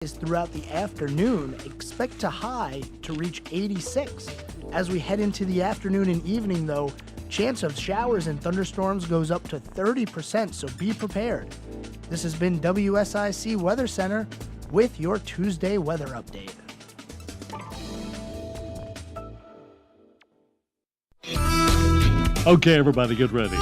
Throughout the afternoon, expect a high to reach 86. As we head into the afternoon and evening, though, chance of showers and thunderstorms goes up to 30%, so be prepared. This has been WSIC Weather Center with your Tuesday weather update. Okay, everybody, get ready.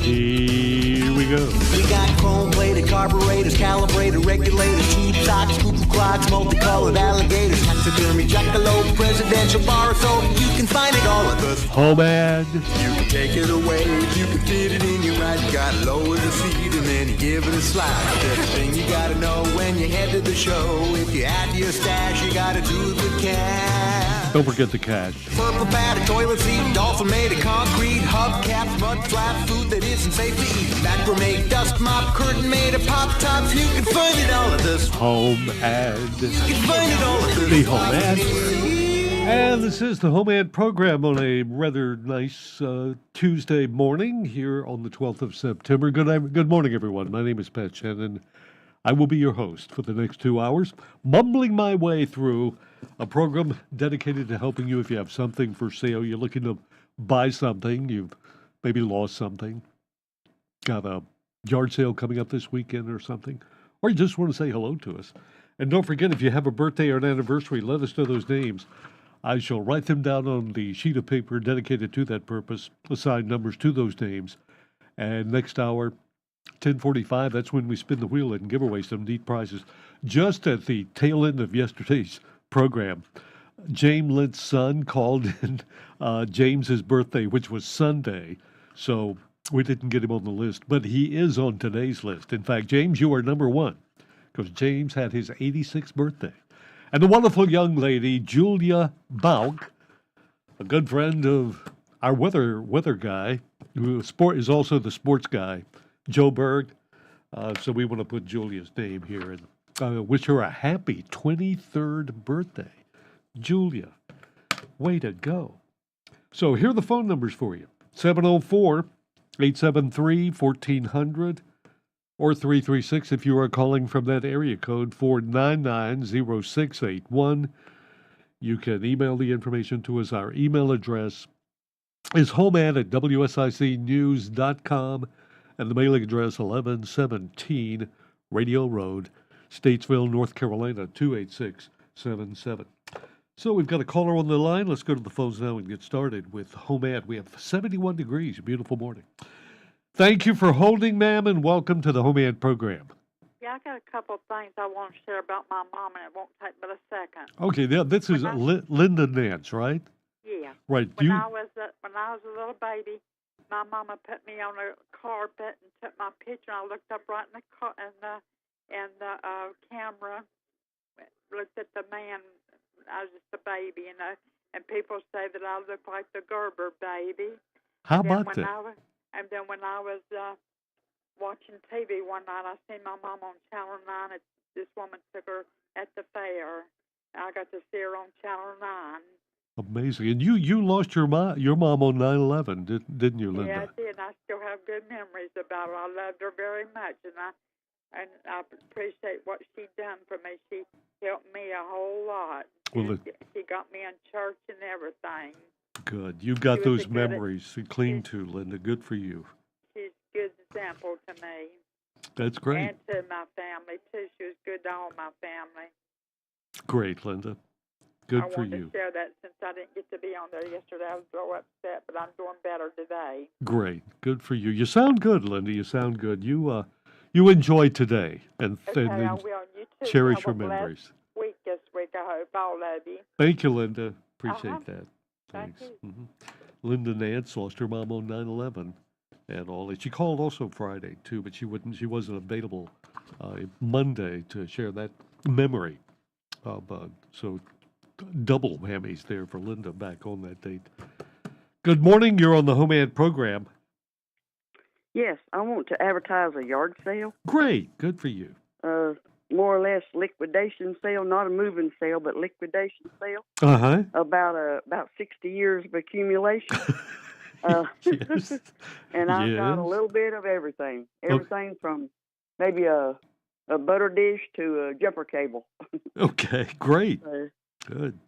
Here we go. We got chrome-plated carburetors, calibrated regulators, tube socks, cuckoo clocks, multicolored alligators, taxidermy, jackalope, presidential bar soap. You can find it all at the HomeAd. You can take it away, you can fit it in your ride. You gotta lower the seat and then you give it a slide. Everything you gotta know when you head to the show. If you add to your stash, you gotta do the cash. Don't forget the cash. Purple pad, a toilet seat, dolphin made of concrete, hubcaps, mud flap, food that isn't safe to eat. Macrame, dust mop, curtain made of pop tops. You can find it all at this HomeAd. You can find it all at this The HomeAd. And this is the HomeAd program on a rather nice Tuesday morning here on the 12th of September. Good morning, everyone. My name is Pat Shannon. I will be your host for the next 2 hours, mumbling my way through a program dedicated to helping you if you have something for sale. You're looking to buy something. You've maybe lost something. Got a yard sale coming up this weekend or something. Or you just want to say hello to us. And don't forget, if you have a birthday or an anniversary, let us know those names. I shall write them down on the sheet of paper dedicated to that purpose, assign numbers to those names. And next hour, 10:45, that's when we spin the wheel and give away some neat prizes. Just at the tail end of yesterday's program, James Lent's son called in James's birthday, which was Sunday, so we didn't get him on the list, but he is on today's list. In fact, James, you are number one, because James had his 86th birthday. And the wonderful young lady, Julia Bauk, a good friend of our weather guy, who is also the sports guy, Joe Berg. So we want to put Julia's name here and wish her a happy 23rd birthday. Julia, way to go. So here are the phone numbers for you. 704-873-1400 or 336 if you are calling from that area code 499-0681. You can email the information to us. Our email address is homead@wsicnews.com. And the mailing address, 1117 Radio Road, Statesville, North Carolina, 28677. So we've got a caller on the line. Let's go to the phones now and get started with HomeAd. We have 71 degrees. A beautiful morning. Thank you for holding, ma'am, and welcome to the HomeAd program. Yeah, I got a couple of things I want to share about my mom, and it won't take but a second. Okay, this is Linda Nance, right? Yeah. Right. When I was a little baby, my mama put me on a carpet and took my picture. And I looked up right in the camera, looked at the man. I was just a baby, and people say that I look like the Gerber baby. How about that? And then when I was watching TV one night, I seen my mom on Channel 9. This woman took her at the fair. I got to see her on Channel 9. Amazing. And you lost your mom on 9/11, didn't you, Linda? Yeah, I did. And I still have good memories about her. I loved her very much, and I appreciate what she done for me. She helped me a whole lot. Well, she got me in church and everything. Good. You got those memories to cling to, Linda. Good for you. She's a good example to me. That's great. And to my family, too. She was good to all my family. Great, Linda. Good for you. I wanted to share that since I didn't get to be on there yesterday. I was so upset, but I'm doing better today. Great. Good for you. You sound good, Linda. You sound good. You enjoy today and I will. You too. Cherish your Have a memories. Week this week, I hope. All of you. Thank you, Linda. Appreciate that. Thank Thanks. you. Linda Nance lost her mom on 9/11 and all that. She called also Friday too, but she wasn't available Monday to share that memory. So double whammies there for Linda back on that date. Good morning. You're on the HomeAd program. Yes, I want to advertise a yard sale. Great. Good for you. More or less liquidation sale, not a moving sale, but liquidation sale. Uh-huh. About 60 years of accumulation. Yes. And I've got a little bit of everything. Everything from maybe a a butter dish to a jumper cable. Okay, great. So, Good.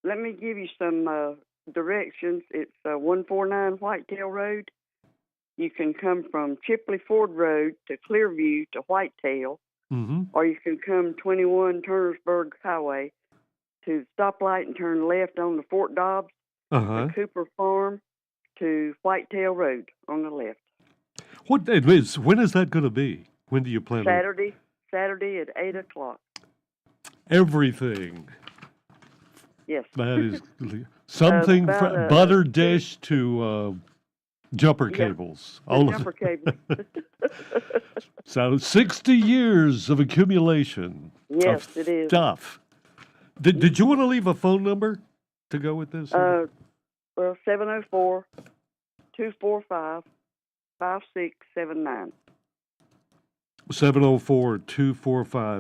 let me give you some directions. It's 149 Whitetail Road. You can come from Chipley Ford Road to Clearview to Whitetail, Mm-hmm. or you can come 21 Turnersburg Highway to the stoplight and turn left on the Fort Dobbs, Uh-huh. the Cooper Farm to Whitetail Road on the left. When is that going to be? When do you plan on Saturday at 8 o'clock. everything? Yes. That is something from butter dish to jumper cables. The All jumper cable. So 60 years of accumulation Yes, of it is. stuff. Did you want to leave a phone number to go with this? Well, 704-245-5679.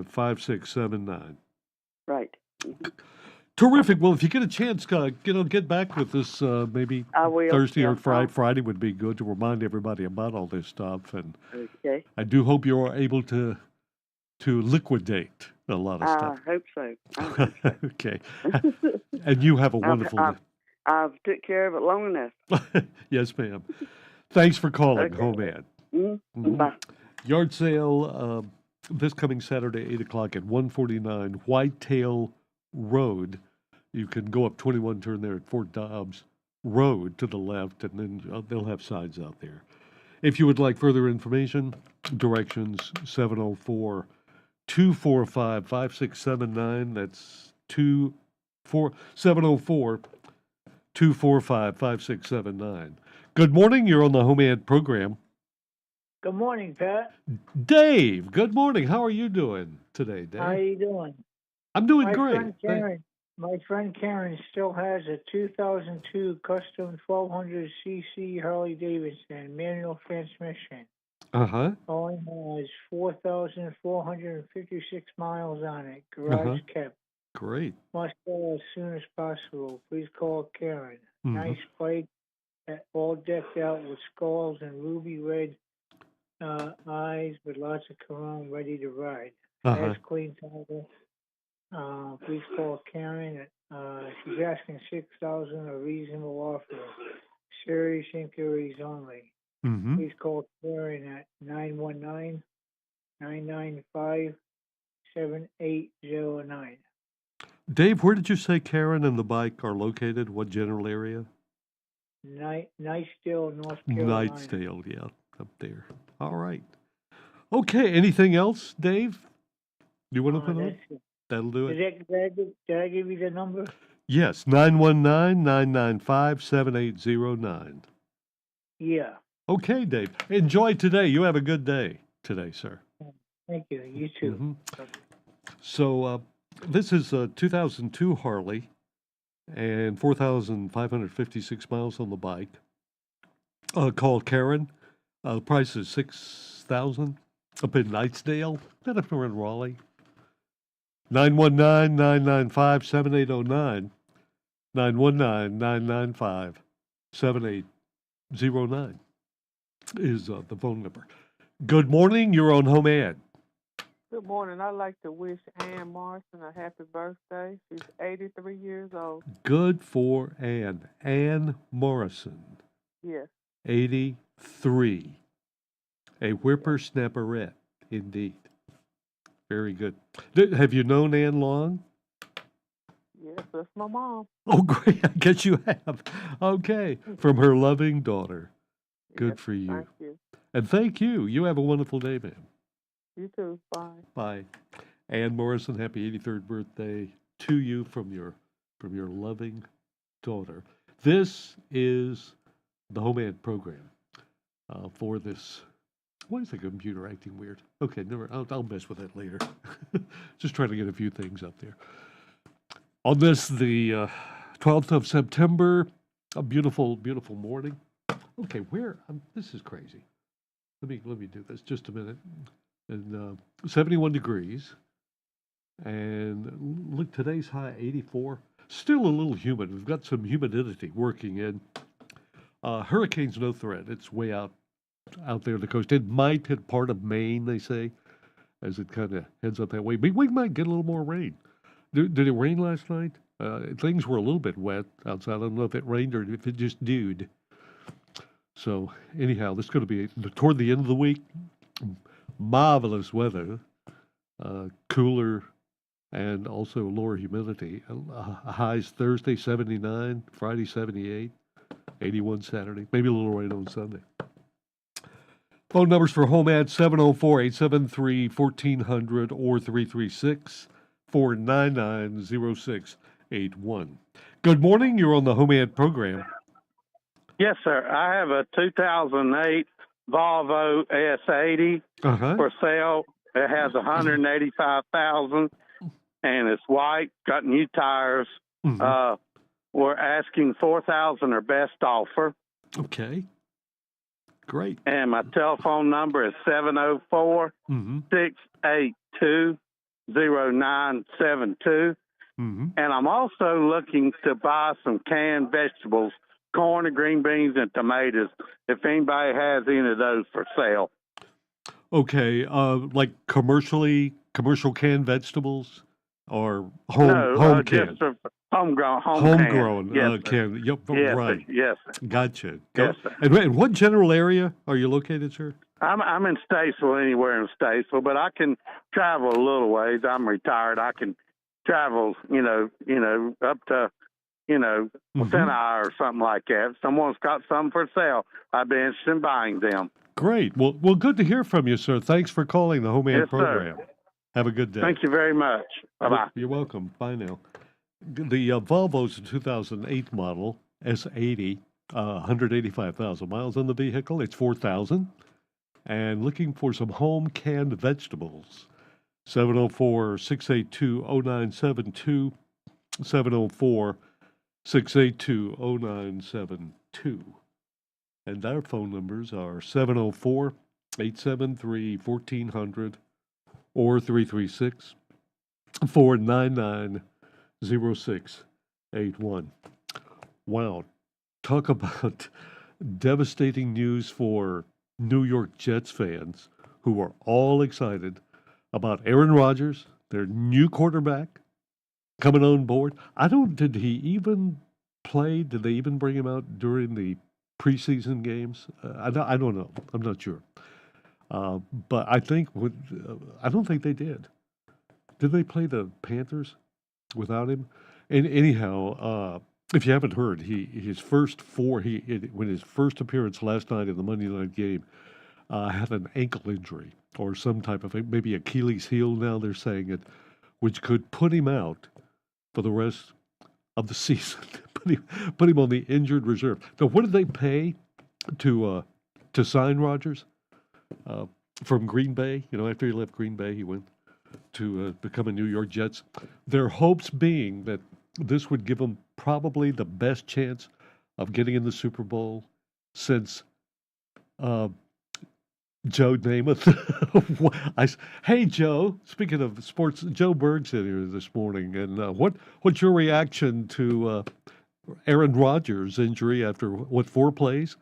704-245-5679. Right. Terrific. Well, if you get a chance, get back with us maybe I will. Thursday or Yeah, Friday. Friday would be good to remind everybody about all this stuff. And Okay. I do hope you're able to liquidate a lot of I stuff. hope so. Okay. And you have a wonderful day. I've took care of it long enough. Yes, ma'am. Thanks for calling, Okay. HomeAd. Mm-hmm. Bye. Yard sale this coming Saturday, 8 o'clock at 149 Whitetail Road. You can go up 21, turn there at Fort Dobbs Road to the left, and then they'll have signs out there. If you would like further information, directions 704-245-5679. That's 704-245-5679. Good morning. You're on the HomeAd program. Good morning, Pat. Dave, good morning. How are you doing today, Dave? How are you doing? I'm doing My great. friend Karen still has a 2002 custom 1200cc Harley Davidson manual transmission. Uh-huh. Only has 4,456 miles on it. Garage kept. Great. Must go as soon as possible. Please call Karen. Mhm. Nice bike, all decked out with skulls and ruby red eyes with lots of chrome, ready to ride. Has clean title. Please call Karen. She's asking $6,000, a reasonable offer. Serious inquiries only. Mm-hmm. Please call Karen at 919-995-7809. Dave, where did you say Karen and the bike are located? What general area? Nightsdale, North Carolina. Nightsdale, yeah, up there. All right. Okay, anything else, Dave? You want to put on? That'll do it. Did I give you the number? Yes, 919-995-7809. Yeah. Okay, Dave. Enjoy today. You have a good day today, sir. Thank you. You too. Mm-hmm. So this is a 2002 Harley and 4,556 miles on the bike. Call Karen. The price is $6,000 up in Nightsdale. Not up around Raleigh. 919-995-7809. 919-995-7809 is the phone number. Good morning. You're on HomeAd. Good morning. I'd like to wish Ann Morrison a happy birthday. She's 83 years old. Good for Ann. Ann Morrison. Yes. 83. A whippersnapperette, indeed. Very good. Have you known Ann long? Yes, that's my mom. Oh, great. I guess you have. Okay. From her loving daughter. Good Yes, for you. Thank you. And thank you. You have a wonderful day, ma'am. You too. Bye. Bye. Ann Morrison, happy 83rd birthday to you from your loving daughter. This is the HomeAd program for this. Why is the computer acting weird? Okay, never. I'll mess with that later. Just trying to get a few things up there. On this, the 12th of September, a beautiful, beautiful morning. Okay, this is crazy. Let me do this just a minute. And 71 degrees. And look, today's high 84. Still a little humid. We've got some humidity working in. Hurricane's no threat. It's way out there on the coast. It might hit part of Maine, they say. as it kind of heads up that way. We might get a little more rain. Did it rain last night? Things were a little bit wet outside. I don't know if it rained or if it just dewed. So anyhow, this is going to be toward the end of the week. Marvelous weather, cooler, and also lower humidity. Highs Thursday 79, Friday 78, 81 Saturday. Maybe a little rain on Sunday. Phone numbers for HomeAd 704-873-1400 or 336-499-0681. Good morning. You're on the HomeAd program. Yes, sir. I have a 2008 Volvo S80 for sale. It has 185,000 and it's white, got new tires. We're asking 4,000 or best offer. Okay. Great. And my telephone number is 704-682-0972. And I'm also looking to buy some canned vegetables, corn and green beans and tomatoes, if anybody has any of those for sale. Okay, like commercial canned vegetables or home canned? Just homegrown. Homegrown canned. Yep, yes, right. Sir. Yes. Gotcha. Yes, sir. And what general area are you located, sir? I'm in Statesville, anywhere in Statesville, but I can travel a little ways. I'm retired. I can travel, up to, 10 hours or something like that. If someone's got something for sale, I'd be interested in buying them. Great. Well, good to hear from you, sir. Thanks for calling the HomeAd program. Sir. Have a good day. Thank you very much. Bye-bye. You're welcome. Bye now. The Volvo's a 2008 model, S80, 185,000 miles on the vehicle. It's 4,000. And looking for some home canned vegetables. 704-682-0972. 704-682-0972. And our phone numbers are 704-873-1400 or 336-499-0681. Wow. Talk about devastating news for New York Jets fans who are all excited about Aaron Rodgers, their new quarterback, coming on board. Did he even play? Did they even bring him out during the preseason games? I don't know. I'm not sure. But I don't think they did. Did they play the Panthers without him? And anyhow, if you haven't heard, when his first appearance last night in the Monday night game, had an ankle injury or some type of maybe Achilles heel. Now they're saying it, which could put him out for the rest of the season. put him on the injured reserve. Now, what did they pay to sign Rodgers from Green Bay? After he left Green Bay, he went to become a New York Jets. Their hopes being that this would give him probably the best chance of getting in the Super Bowl since Joe Namath. Hey, Joe. Speaking of sports, Joe Berg's in here this morning, and what's your reaction to Aaron Rodgers' injury after 4 plays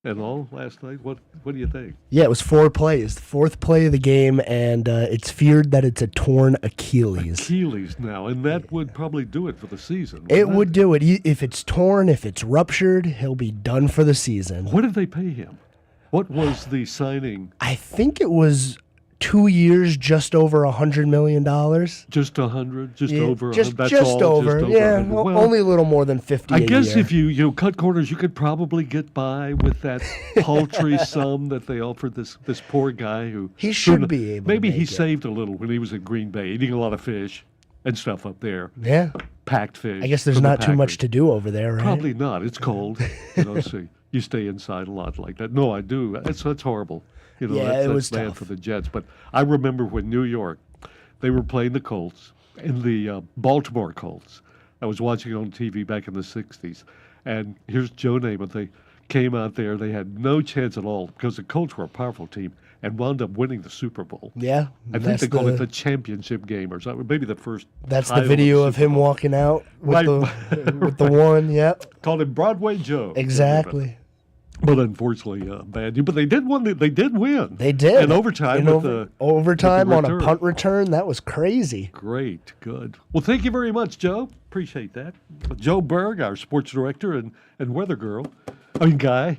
and all last night? What do you think? Yeah, it was 4 plays, the 4th play of the game, and it's feared that it's a torn Achilles. Achilles now, and that would probably do it for the season. It would do it. If it's torn, if it's ruptured, he'll be done for the season. What did they pay him? What was the signing? I think it was 2 years, just over $100 million. Just 100, just yeah, over. Just that's just all, over. Just yeah, 100. Well, only a little more than 50. I guess year. if you cut corners, you could probably get by with that paltry sum that they offered this poor guy who he should be able. Maybe to he make saved a little when he was in Green Bay, eating a lot of fish and stuff up there. Yeah, packed fish. I guess there's not too much to do over there, right? Probably not. It's cold. So you stay inside a lot like that. No, I do. That's horrible. Yeah, it was bad tough for the Jets. But I remember when New York, they were playing the Colts, in the Baltimore Colts. I was watching it on TV back in the 60s. And here's Joe Namath. They came out there. They had no chance at all because the Colts were a powerful team and wound up winning the Super Bowl. Yeah. I think they called it the championship game or something. Maybe the first. That's the video of him walking out with, with the one. Yep. Called him Broadway Joe. Exactly. But unfortunately, bad. But they did win. They did win. They did. In overtime. Overtime on a return. punt return. That was crazy. Great. Good. Well, thank you very much, Joe. Appreciate that. Joe Berg, our sports director and weather guy.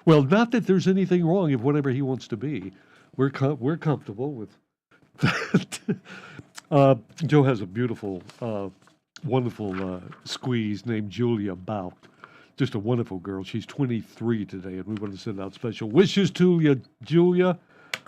Well, not that there's anything wrong if whatever he wants to be. We're comfortable with that. Joe has a beautiful, wonderful squeeze named Julia Bout. Just a wonderful girl. She's 23 today, and we want to send out special wishes to you, Julia,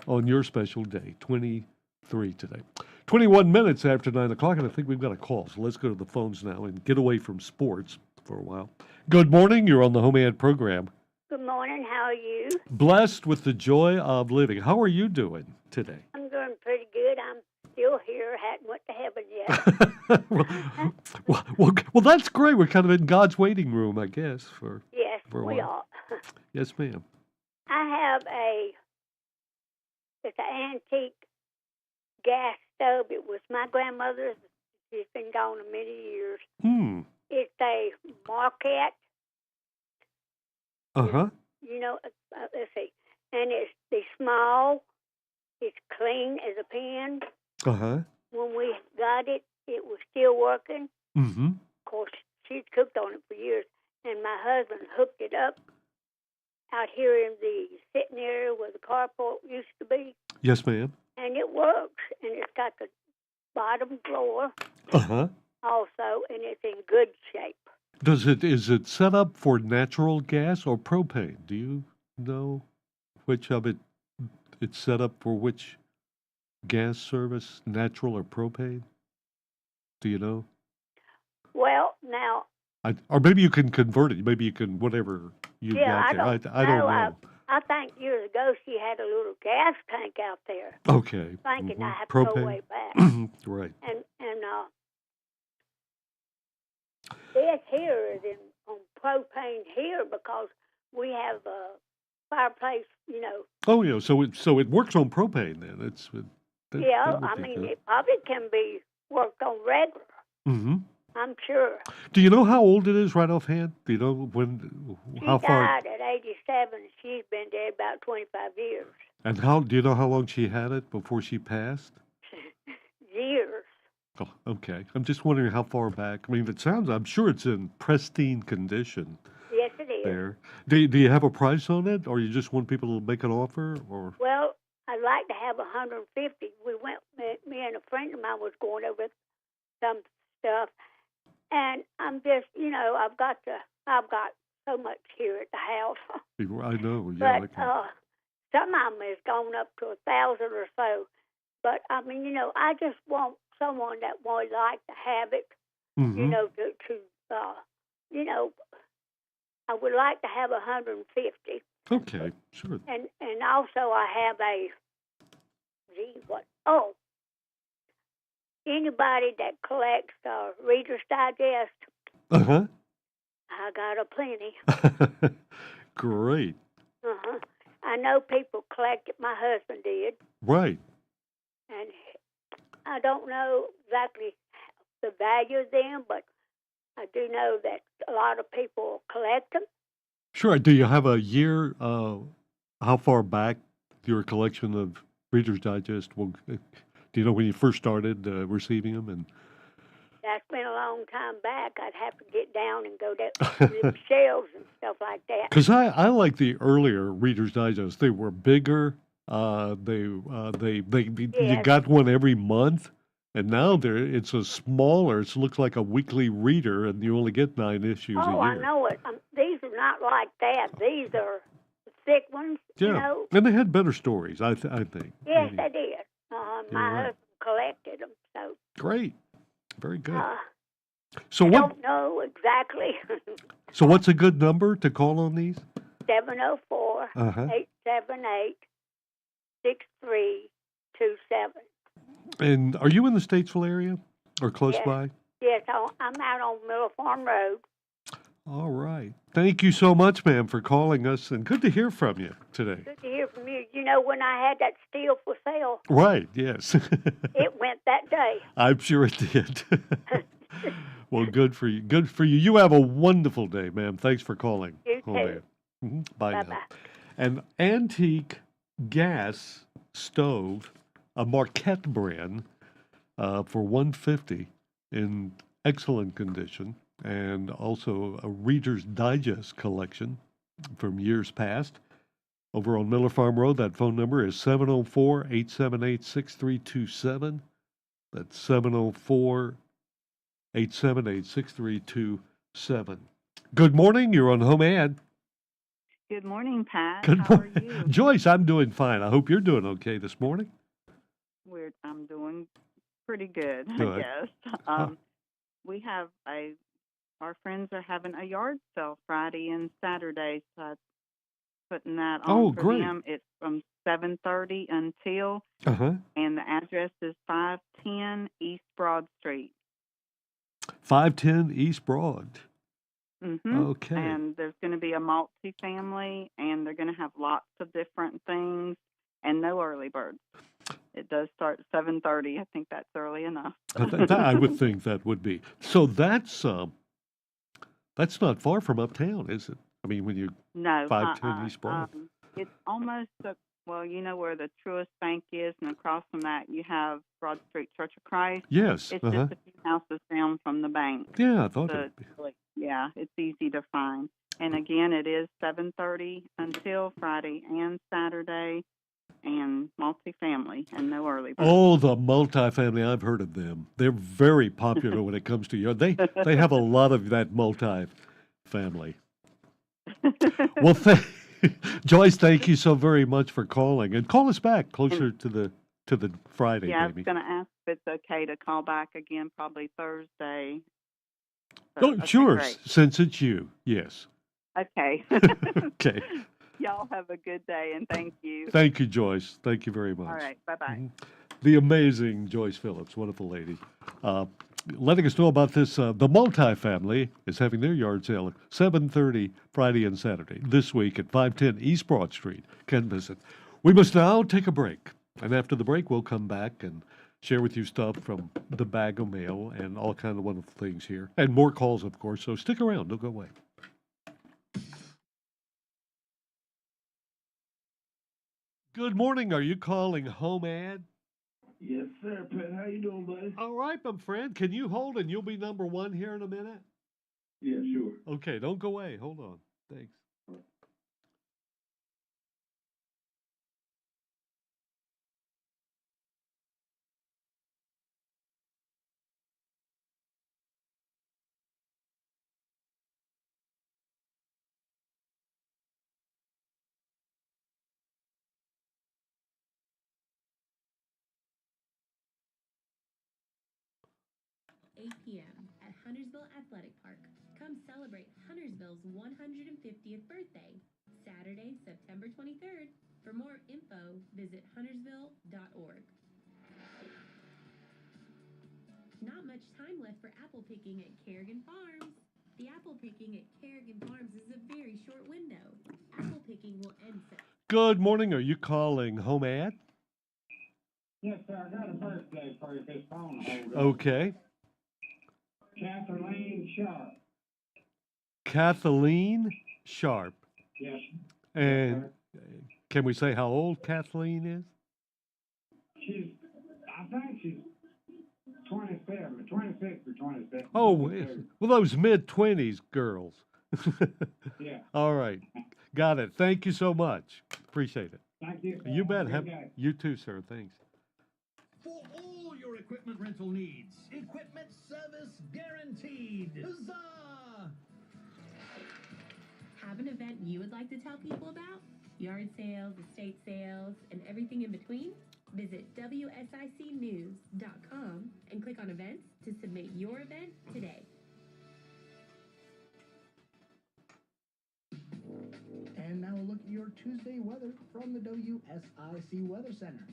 on your special day. 23 today. 21 minutes after 9 o'clock, and I think we've got a call. So let's go to the phones now and get away from sports for a while. Good morning. You're on the HomeAd program. Good morning. How are you? Blessed with the joy of living. How are you doing today? I'm doing pretty good. I'm still here. Hadn't went to heaven yet. well, that's great. We're kind of in God's waiting room, I guess. Yes, for a we while. are. Yes, ma'am. I have it's an antique gas stove. It was my grandmother's. She's been gone many years. It's a Marquette. Uh-huh. You know, let's see. And it's small. It's clean as a pin. Uh-huh. When we got it, it was still working. Mm-hmm. Of course, she'd cooked on it for years. And my husband hooked it up out here in the sitting area where the carport used to be. Yes, ma'am. And it works. And it's got the bottom floor Uh-huh. also, and it's in good shape. Is it set up for natural gas or propane? Do you know which of it's set up for which gas service, natural or propane? Do you know? Well, now... or maybe you can convert it. Maybe you can, whatever you got there. I don't know. I think years ago she had a little gas tank out there. Okay. Thinking I have propane. to go way back. Right. And this here is on propane here because we have a fireplace, you know. Oh, yeah. So it works on propane then. It probably can be worked on regular. Mm-hmm. I'm sure. Do you know how old it is right offhand? Do you know how far? She died at 87. She's been dead about 25 years. And do you know how long she had it before she passed? Years. Oh, okay. I'm just wondering how far back. I mean, I'm sure it's in pristine condition. Yes, it is. There. Do you have a price on it, or you just want people to make an offer, or? Well, I'd like to have 150. Me and a friend of mine was going over some stuff, and I'm just, I've got so much here at the house. I know. Yeah. But some of them has gone up to 1,000 or so. But I mean, I just want someone that would like to have it. Mm-hmm. I would like to have 150. Okay, sure. And also I have anybody that collects Reader's Digest. Uh-huh. I got a plenty. Great. Uh-huh. I know people collect it. My husband did. Right. And I don't know exactly the value of them, but I do know that a lot of people collect them. Sure. Do you have a year, how far back your collection of Reader's Digest? Do you know when you first started receiving them? And that's been a long time back. I'd have to get down and go to the shelves and stuff like that. Because I like the earlier Reader's Digest. They were bigger. You got one every month, and now it's a smaller. It looks like a weekly reader, and you only get 9 issues a year. Oh, I know it. These are not like that. These are thick ones. Yeah, and they had better stories. I think. Yes, they did. My husband collected them. So great, very good. I don't know exactly. So what's a good number to call on these? 704 878 6327. And are you in the Statesville area or close by? Yes, I'm out on Middle Farm Road. All right. Thank you so much, ma'am, for calling us, and good to hear from you today. Good to hear from you. You know, when I had that steel for sale. Right, yes. It went that day. I'm sure it did. Well, good for you. Good for you. You have a wonderful day, ma'am. Thanks for calling. You too. Bye Bye-bye. now. An antique gas stove, a Marquette brand, for $150 in excellent condition, and also a Reader's Digest collection from years past. Over on Miller Farm Road, that phone number is 704-878-6327. That's 704-878-6327. Good morning. You're on HomeAd. Good morning, Pat. Good How are morning. you? Joyce, I'm doing fine. I hope you're doing okay this morning. I'm doing pretty good, Good. I guess. We have our friends are having a yard sale Friday and Saturday, so I'm putting that on for great. them. It's from 7:30 until, and the address is 510 East Broad Street. 510 East Broad. Okay. And there's going to be a multi-family, and they're going to have lots of different things, and no early birds. It does start at 7:30. I think that's early enough. I would think that would be. So that's not far from uptown, is it? I mean, when you No, 510 East Broad. It's almost you know where the Truist Bank is, and across from that you have Broad Street Church of Christ. Yes. It's just a few houses down from the bank. Yeah, I thought it would be. Yeah, it's easy to find. And again, it is 7:30 until Friday and Saturday, and multifamily and no early birds. Oh, the multifamily! I've heard of them. They're very popular when it comes to yard. They have a lot of that multifamily. Well, Joyce, thank you so very much for calling, and call us back closer to the Friday. Yeah, maybe. I was going to ask if it's okay to call back again, probably Thursday. Oh, okay, sure. great. Since it's you, yes. Okay. Okay. Y'all have a good day, and thank you. Thank you, Joyce. Thank you very much. All right. Bye-bye. The amazing Joyce Phillips, wonderful lady. Letting us know about this. The multifamily is having their yard sale at 7:30 Friday and Saturday this week at 510 East Broad Street. Can visit. We must now take a break. And after the break, we'll come back and share with you stuff from the bag of mail and all kinds of wonderful things here. And more calls, of course, so stick around. Don't go away. Good morning. Are you calling HomeAd? Yes, sir, Pat. How you doing, buddy? All right, my friend. Can you hold and you'll be number one here in a minute? Yeah, sure. Okay, don't go away. Hold on. Thanks. p.m. at Huntersville Athletic Park. Come celebrate Huntersville's 150th birthday, Saturday, September 23rd. For more info, visit huntersville.org. Not much time left for apple picking at Kerrigan Farms. The apple picking at Kerrigan Farms is a very short window. Apple picking will end Good morning. Are you calling HomeAd? Yes, sir. I got a birthday for you. This phone holder. Okay. Kathleen Sharp. Kathleen Sharp. Yes. And can we say how old Kathleen is? I think she's 27, 26 or 27. Oh, well, those mid-20s girls. Yeah. All right. Got it. Thank you so much. Appreciate it. Thank you. You bet. You too, sir. Thanks. For all your equipment rental needs, equipment service guaranteed. Huzzah! Have an event you would like to tell people about? Yard sales, estate sales, and everything in between? Visit WSICnews.com and click on events to submit your event today. And now look at your Tuesday weather from the WSIC Weather Center.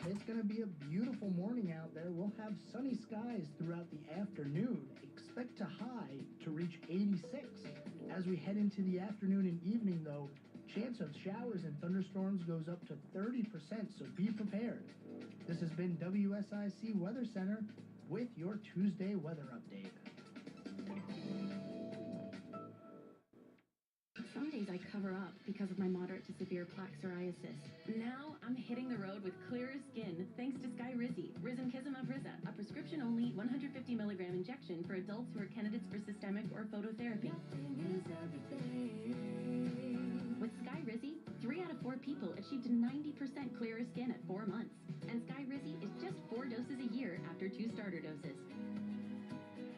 It's going to be a beautiful morning out there. We'll have sunny skies throughout the afternoon. Expect a high to reach 86. As we head into the afternoon and evening, though, chance of showers and thunderstorms goes up to 30%, so be prepared. This has been WSIC Weather Center with your Tuesday weather update. Some days I cover up because of my moderate to severe plaque psoriasis. Now I'm hitting the road with clearer skin thanks to Sky Rizzi, Risankizumab Riza, a prescription-only 150 milligram injection for adults who are candidates for systemic or phototherapy. With Sky Rizzi, 3 out of 4 people achieved 90% clearer skin at 4 months. And Sky Rizzi is just 4 doses a year after 2 starter doses.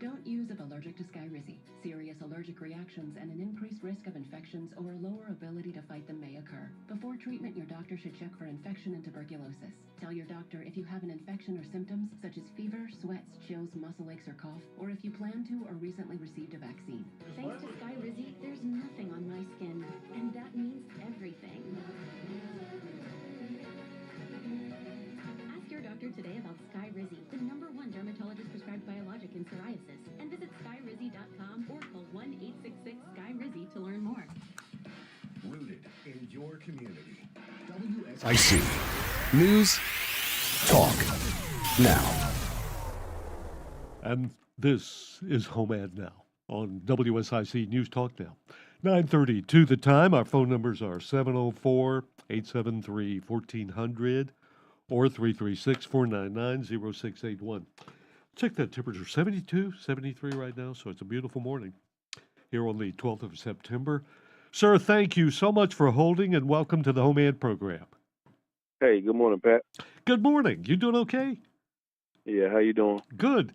Don't use if allergic to Sky Rizzi. Serious allergic reactions and an increased risk of infections or a lower ability to fight them may occur. Before treatment, your doctor should check for infection and tuberculosis. Tell your doctor if you have an infection or symptoms such as fever, sweats, chills, muscle aches, or cough, or if you plan to or recently received a vaccine. Thanks to Sky Rizzi, there's nothing on my skin, and that means everything. Ask your doctor today about Sky Rizzi, the #1 dermatologist prescribed biologic in psoriasis, and visit skyrizzi.com or call 1-866-SKY-RIZZI to learn more. Rooted in your community. I see. News, talk, now. And this is HomeAd Now on WSIC News Talk Now. 9:32 the time. Our phone numbers are 704-873-1400 or 336-499-0681. Check that temperature, 72, 73 right now, so it's a beautiful morning here on the 12th of September. Sir, thank you so much for holding, and welcome to the HomeAd program. Hey, good morning, Pat. Good morning. You doing okay? Yeah, how you doing? Good.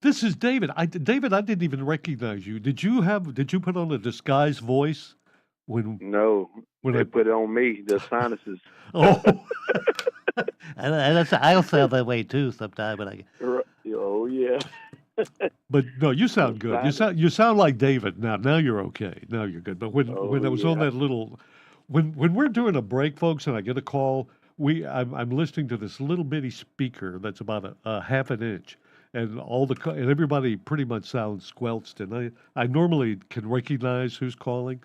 This is David. David, I didn't even recognize you. Did you put on a disguised voice when? No, when they put it on me. The sinuses. Oh. and I'll sound that way too sometime. Oh yeah. But no, you sound good. You sound like David now. Now you're okay. Now you're good. But when I was on that little, when we're doing a break, folks, and I get a call, I'm listening to this little bitty speaker that's about a half an inch, and and everybody pretty much sounds squelched, and I normally can recognize who's calling,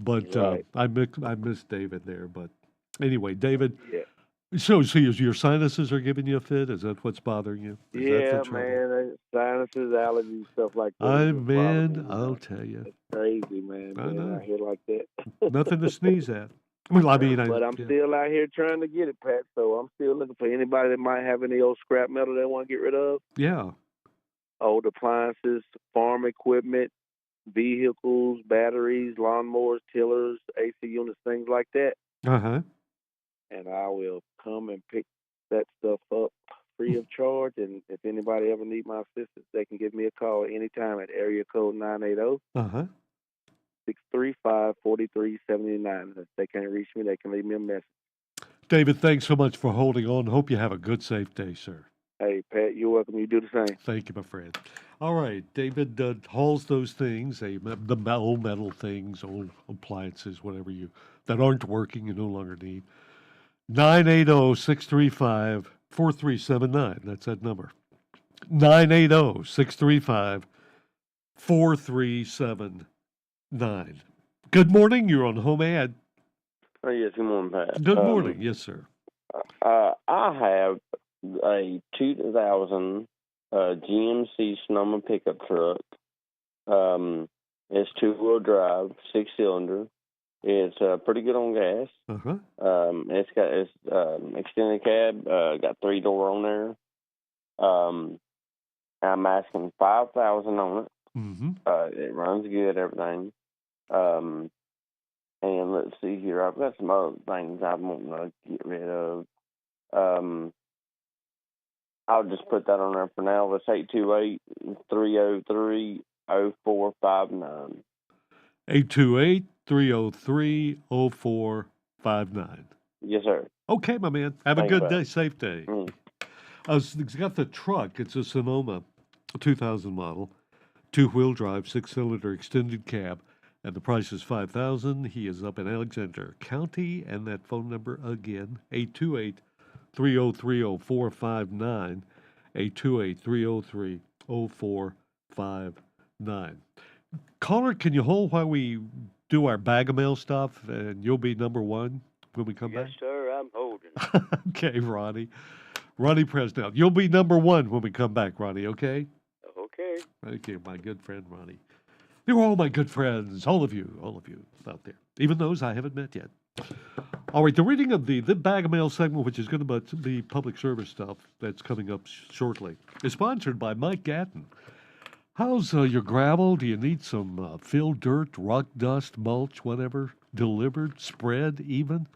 but right. I missed David there. But anyway, David. Yeah. So your sinuses are giving you a fit? Is that what's bothering you? Yeah, man. Sinuses, allergies, stuff like that. I'll tell you. It's crazy, man. I know. Out here like that. Nothing to sneeze at. Well, I mean, but I'm still out here trying to get it, Pat. So I'm still looking for anybody that might have any old scrap metal they want to get rid of. Yeah. Old appliances, farm equipment, vehicles, batteries, lawnmowers, tillers, AC units, things like that. Uh-huh. And I will come and pick that stuff up free of charge. And if anybody ever need my assistance, they can give me a call anytime at area code 980-635-4379. If they can't reach me, they can leave me a message. David, thanks so much for holding on. Hope you have a good, safe day, sir. Hey, Pat, you're welcome. You do the same. Thank you, my friend. All right, David hauls those things, the old metal things, old appliances, whatever that aren't working, you no longer need. 980-635-4379. That's that number. 980-635-4379. Good morning. You're on HomeAd. Oh, yes, good morning, Pat. Good morning. Yes, sir. I have a 2000 GMC Sonoma pickup truck. It's 2-wheel drive, 6-cylinder. It's pretty good on gas. Uh-huh. It's got extended cab, got 3-door on there. I'm asking $5,000 on it. Mm-hmm. It runs good, everything. And let's see here. I've got some other things I want to get rid of. I'll just put that on there for now. It's 828-303-0459. 828-303-0459. Yes, sir. Okay, my man. Have a good day. Safe day. It's got the truck. It's a Sonoma 2000 model, 2-wheel drive, 6-cylinder extended cab, and the price is $5,000. He is up in Alexander County, and that phone number again, 828-303-0459, 828-303-0459. Caller, can you hold while we do our bag of mail stuff, and you'll be number one when we come back? Yes, sir, I'm holding. Okay, Ronnie. Ronnie Presnell. You'll be number one when we come back, Ronnie, okay? Okay. Thank you, my good friend Ronnie. You're all my good friends, all of you out there, even those I haven't met yet. All right, the reading of the bag of mail segment, which is going to be public service stuff that's coming up shortly, is sponsored by Mike Gatton. How's your gravel? Do you need some fill dirt, rock dust, mulch, whatever, delivered, spread even?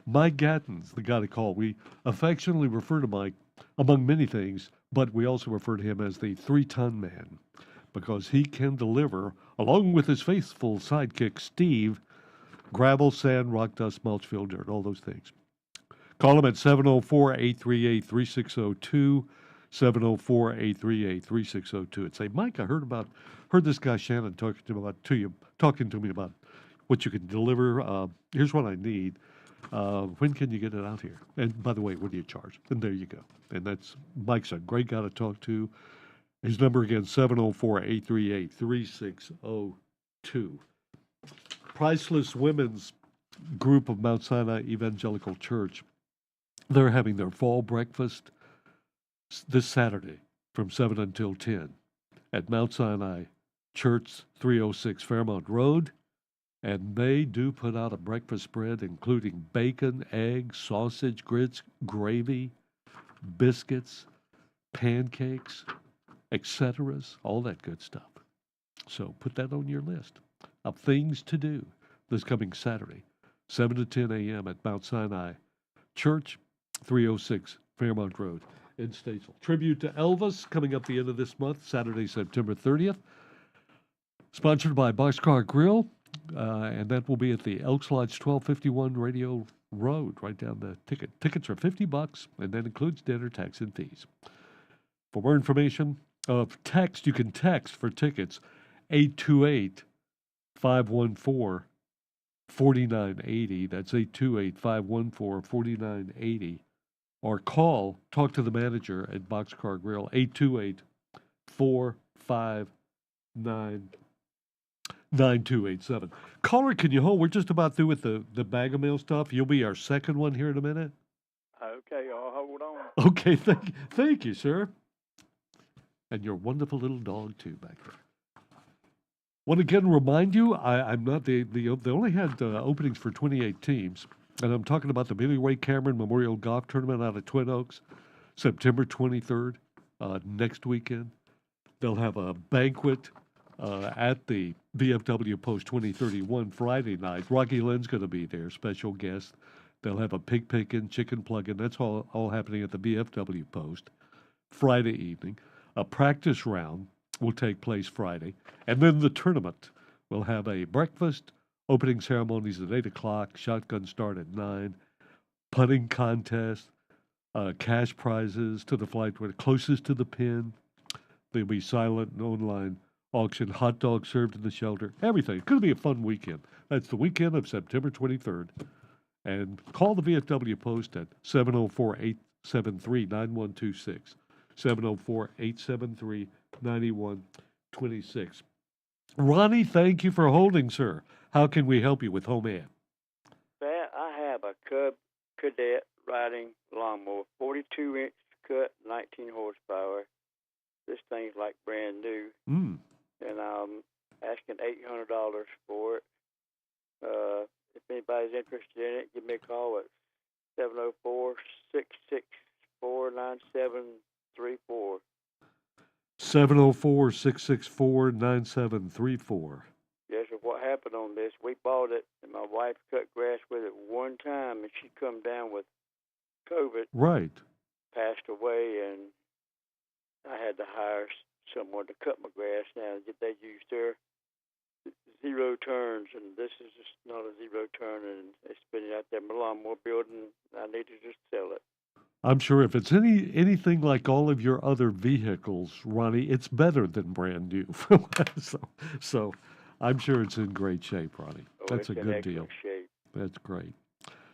Mike Gatton's the guy to call. We affectionately refer to Mike among many things, but we also refer to him as the 3-ton man because he can deliver, along with his faithful sidekick, Steve, gravel, sand, rock dust, mulch, fill dirt, all those things. Call him at 704-838-3602, 704-838-3602, and say, Mike, I heard this guy Shannon talking to me about what you can deliver. Here's what I need. When can you get it out here? And by the way, what do you charge? And there you go. And Mike's a great guy to talk to. His number again, 704-838-3602. Priceless Women's Group of Mount Sinai Evangelical Church. They're having their fall breakfast this Saturday from 7 until 10 at Mount Sinai Church, 306 Fairmount Road. And they do put out a breakfast spread including bacon, eggs, sausage, grits, gravy, biscuits, pancakes, etc., all that good stuff. So put that on your list of things to do this coming Saturday, 7 to 10 a.m. at Mount Sinai Church, 306 Fairmount Road in Statesville. Tribute to Elvis coming up the end of this month, Saturday, September 30th. Sponsored by Boxcar Grill, and that will be at the Elks Lodge 1251 Radio Road, right down the ticket. Tickets are $50, and that includes dinner, tax, and fees. For more information, you can text for tickets 828-514-4980. That's 828-514-4980. Or talk to the manager at Boxcar Grill, 828-459-9287. Caller, can you hold? We're just about through with the bag of mail stuff. You'll be our second one here in a minute. Okay, I'll hold on. Okay, thank you, sir. And your wonderful little dog, too, back there. Want to again remind you, I'm not they only had openings for 28 teams, and I'm talking about the Billy Ray Cameron Memorial Golf Tournament out of Twin Oaks, September 23rd, next weekend. They'll have a banquet at the VFW Post 2031 Friday night. Rocky Lynn's going to be there, special guest. They'll have a pig picking, chicken plugging. That's all happening at the VFW Post Friday evening. A practice round will take place Friday, and then the tournament will have a breakfast, opening ceremonies at 8 o'clock, shotgun start at 9, putting contest, cash prizes to the flight closest to the pin. There'll be silent and online auction, hot dogs served in the shelter, everything. It's going to be a fun weekend. That's the weekend of September 23rd. And call the VFW Post at 704-873-9126. 704-873-9126. Ronnie, thank you for holding, sir. How can we help you with HomeAd? Pat, I have a Cub Cadet riding lawnmower, 42-inch cut, 19 horsepower. This thing's like brand new. And I'm asking $800 for it. If anybody's interested in it, give me a call at 704-664-9734. 704-664-9734. Yes, sir. What happened on this, we bought it, and my wife cut grass with it one time, and she come down with COVID. Right. Passed away, and I had to hire someone to cut my grass. Now, they used their zero turns, and this is just not a zero turn, and it's been out there in my lawnmower building. I need to just sell it. I'm sure if it's anything like all of your other vehicles, Ronnie, it's better than brand new. so I'm sure it's in great shape, Ronnie. Oh, That's a it's in good excellent deal. shape. That's great.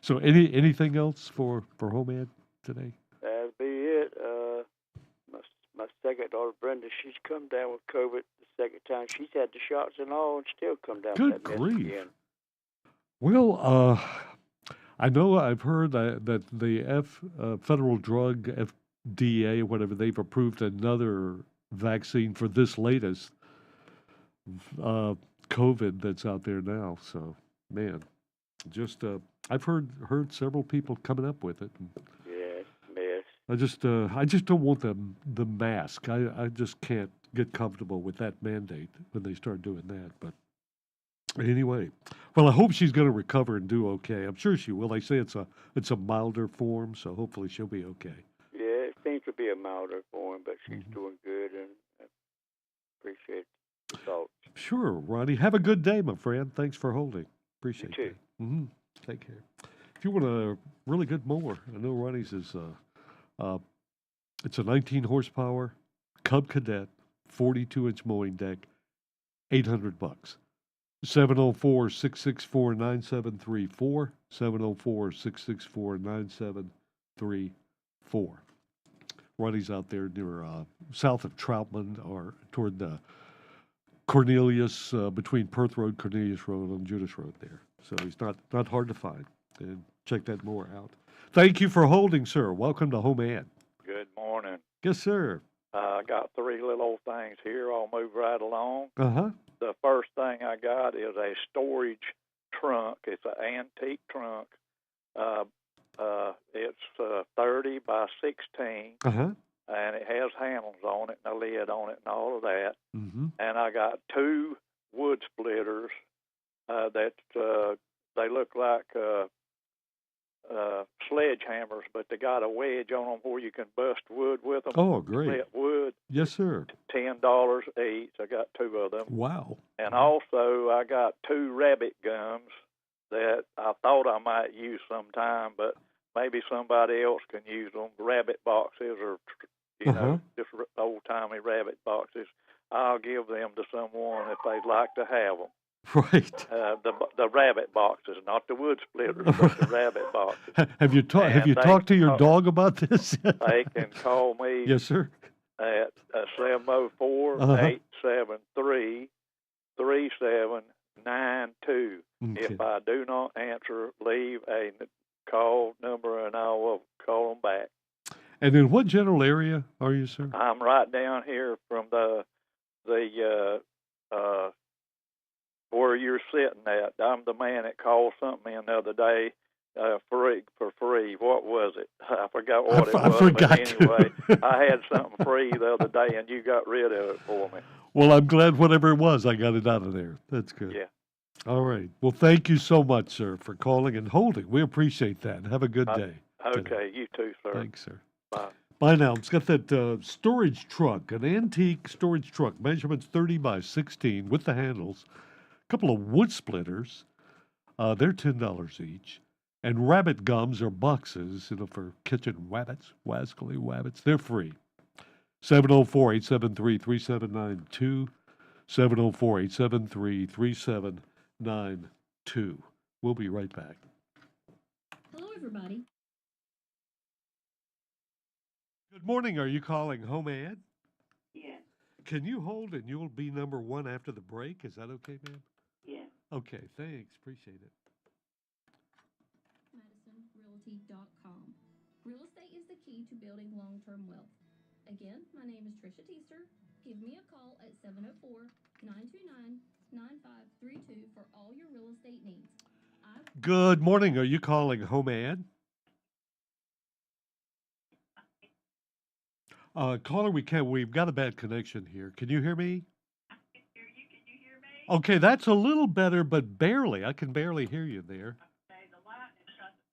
So anything else for HomeAd today? That'll be it. My second daughter, Brenda, she's come down with COVID the second time. She's had the shots and all, and still come down with Good that mess grief. again. Well, I know I've heard that the Federal Drug FDA, whatever, they've approved another vaccine for this latest COVID that's out there now. So, man, just I've heard several people coming up with it. Yeah, mess. I just don't want the mask. I just can't get comfortable with that mandate when they start doing that. But anyway, well, I hope she's going to recover and do okay. I'm sure she will. They say it's a milder form, so hopefully she'll be okay. Yeah, it seems to be a milder form, but she's doing good, and I appreciate the thoughts. Sure, Ronnie. Have a good day, my friend. Thanks for holding. Appreciate You too. that. Take care. If you want a really good mower, I know Ronnie's is it's a 19 horsepower Cub Cadet 42-inch mowing deck, $800. 704-664-9734, 704-664-9734. Ronnie's out there near south of Troutman or toward the Cornelius, between Perth Road, Cornelius Road, and Judas Road there. So he's not hard to find. And check that mower out. Thank you for holding, sir. Welcome to HomeAd. Good morning. Yes, sir. I got three little old things here. I'll move right along. Uh-huh. The first thing I got is a storage trunk. It's an antique trunk. It's 30 by 16. Uh-huh. And it has handles on it and a lid on it and all of that. Mm-hmm. And I got two wood splitters that they look like sledgehammers, but they got a wedge on them where you can bust wood with them. Oh, great. Split wood. Yes, sir. $10 each. I got two of them. Wow. And also I got two rabbit gums that I thought I might use sometime, but maybe somebody else can use them. Rabbit boxes or, know, just old-timey rabbit boxes. I'll give them to someone if they'd like to have them. Right. The rabbit boxes, not the wood splitters, but the rabbit boxes. Have you talked to your dog about this? They can call me. Yes, sir. At 704-873-3792. Okay. If I do not answer, leave a call number and I will call them back. And in what general area are you, sir? I'm right down here from the where you're sitting at. I'm the man that called something in the other day for free. What was it? I forgot what it was. I forgot. But anyway, I had something free the other day, and you got rid of it for me. Well, I'm glad whatever it was, I got it out of there. That's good. Yeah. All right. Well, thank you so much, sir, for calling and holding. We appreciate that. Have a good day. Okay, today. you too, sir. Thanks, sir. Bye. Bye now. It's got that storage trunk, an antique storage trunk, measurements 30 by 16 with the handles, a couple of wood splitters. They're $10 each. And rabbit gums or boxes, for kitchen wabbits, wascally wabbits. They're free. 704-873-3792. 704-873-3792. We'll be right back. Hello, everybody. Good morning. Are you calling HomeAd? Yeah. Can you hold and you'll be number one after the break? Is that okay, ma'am? Yeah. Okay, thanks. Appreciate it. MadisonRealty.com. Real estate is the key to building long-term wealth. Again, my name is Trisha Teester. Give me a call at 704-929-9532 for all your real estate needs. Good morning. Are you calling HomeAd? Caller, we've got a bad connection here. Can you hear me? I can hear you. Can you hear me? Okay, that's a little better, but barely. I can barely hear you there. Okay, the lightning shut the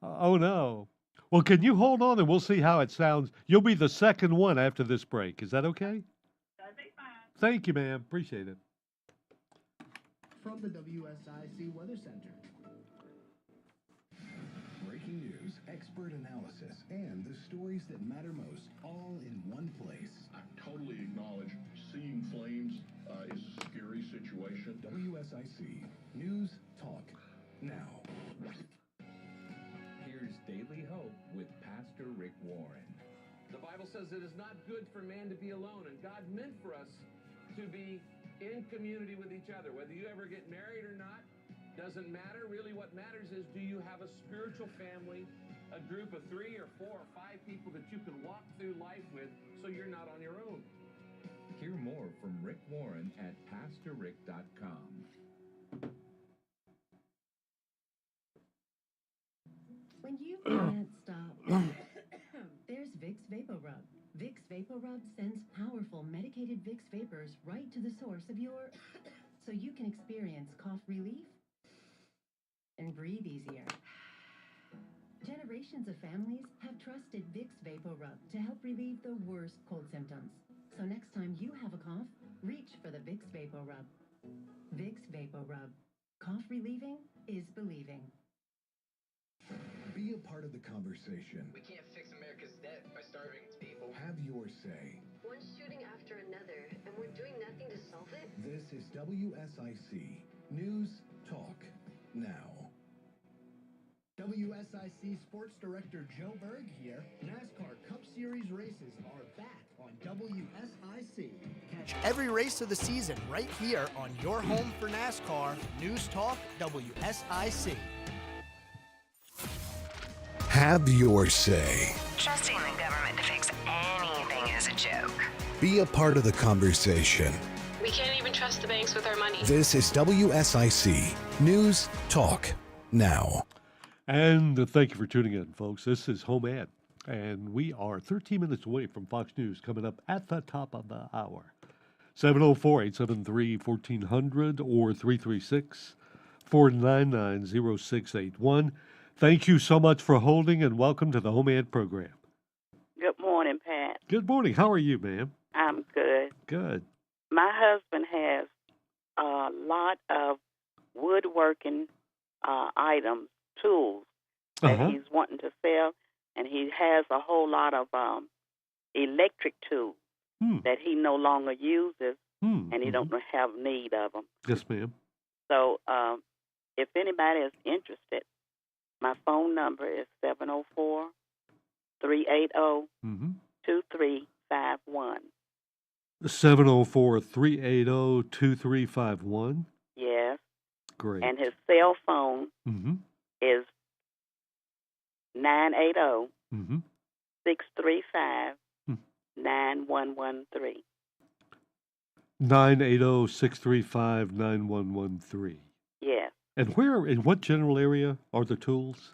phone. Oh, no. Well, can you hold on and we'll see how it sounds? You'll be the second one after this break. Is that okay? That'd be fine. Thank you, ma'am. Appreciate it. From the WSIC Weather Center. Breaking news, expert analysis, and the stories that matter most, all in one place. I totally acknowledge seeing flames is a scary situation. WSIC News Talk Now. Here's Daily Hope with Pastor Rick Warren. The Bible says it is not good for man to be alone, and God meant for us to be in community with each other. Whether you ever get married or not, doesn't matter. Really what matters is, do you have a spiritual family, a group of 3 or 4 or 5 people that you can walk through life with so you're not on your own? Hear more from Rick Warren at PastorRick.com. When you can't stop, there's Vicks VapoRub. Vicks VapoRub sends powerful medicated Vicks vapors right to the source of your so you can experience cough relief and breathe easier. Generations of families have trusted Vicks VapoRub to help relieve the worst cold symptoms. So next time you have a cough, reach for the Vicks VapoRub. Vicks VapoRub. Cough relieving is believing. Be a part of the conversation. We can't fix America's debt by starving its people. Have your say. One shooting after another, and we're doing nothing to solve it? This is WSIC News Talk Now. WSIC Sports Director Joe Berg here. NASCAR Cup Series races are back on WSIC. Catch every race of the season right here on your home for NASCAR. News Talk WSIC. Have your say. Trusting the government to fix anything is a joke. Be a part of the conversation. We can't even trust the banks with our money. This is WSIC News Talk Now. And thank you for tuning in, folks. This is HomeAd, and we are 13 minutes away from Fox News coming up at the top of the hour. 704-873-1400 or 336-499-0681. Thank you so much for holding, and welcome to the HomeAd program. Good morning, Pat. Good morning. How are you, ma'am? I'm good. Good. My husband has a lot of woodworking items, tools that he's wanting to sell, and he has a whole lot of electric tools that he no longer uses, and he don't have need of them. Yes, ma'am. So if anybody is interested, my phone number is 704-380-2351. 704-380-2351. Yes. Great. And his cell phone is 980-635-9113. 980-635-9113. Yes. And in what general area are the tools?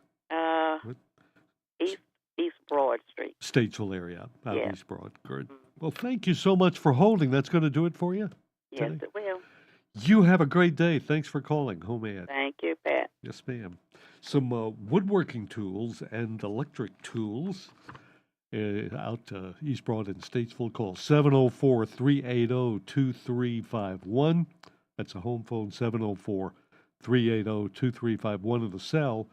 East Broad Street. Statesville area, out Yes. East Broad. Good. Well, thank you so much for holding. That's going to do it for you Yes, today? it will. You have a great day. Thanks for calling, HomeAd. Thank you, Pat. Yes, ma'am. Some woodworking tools and electric tools out East Broad and Statesville. Call 704-380-2351. That's a home phone, 704-380-2351. And the cell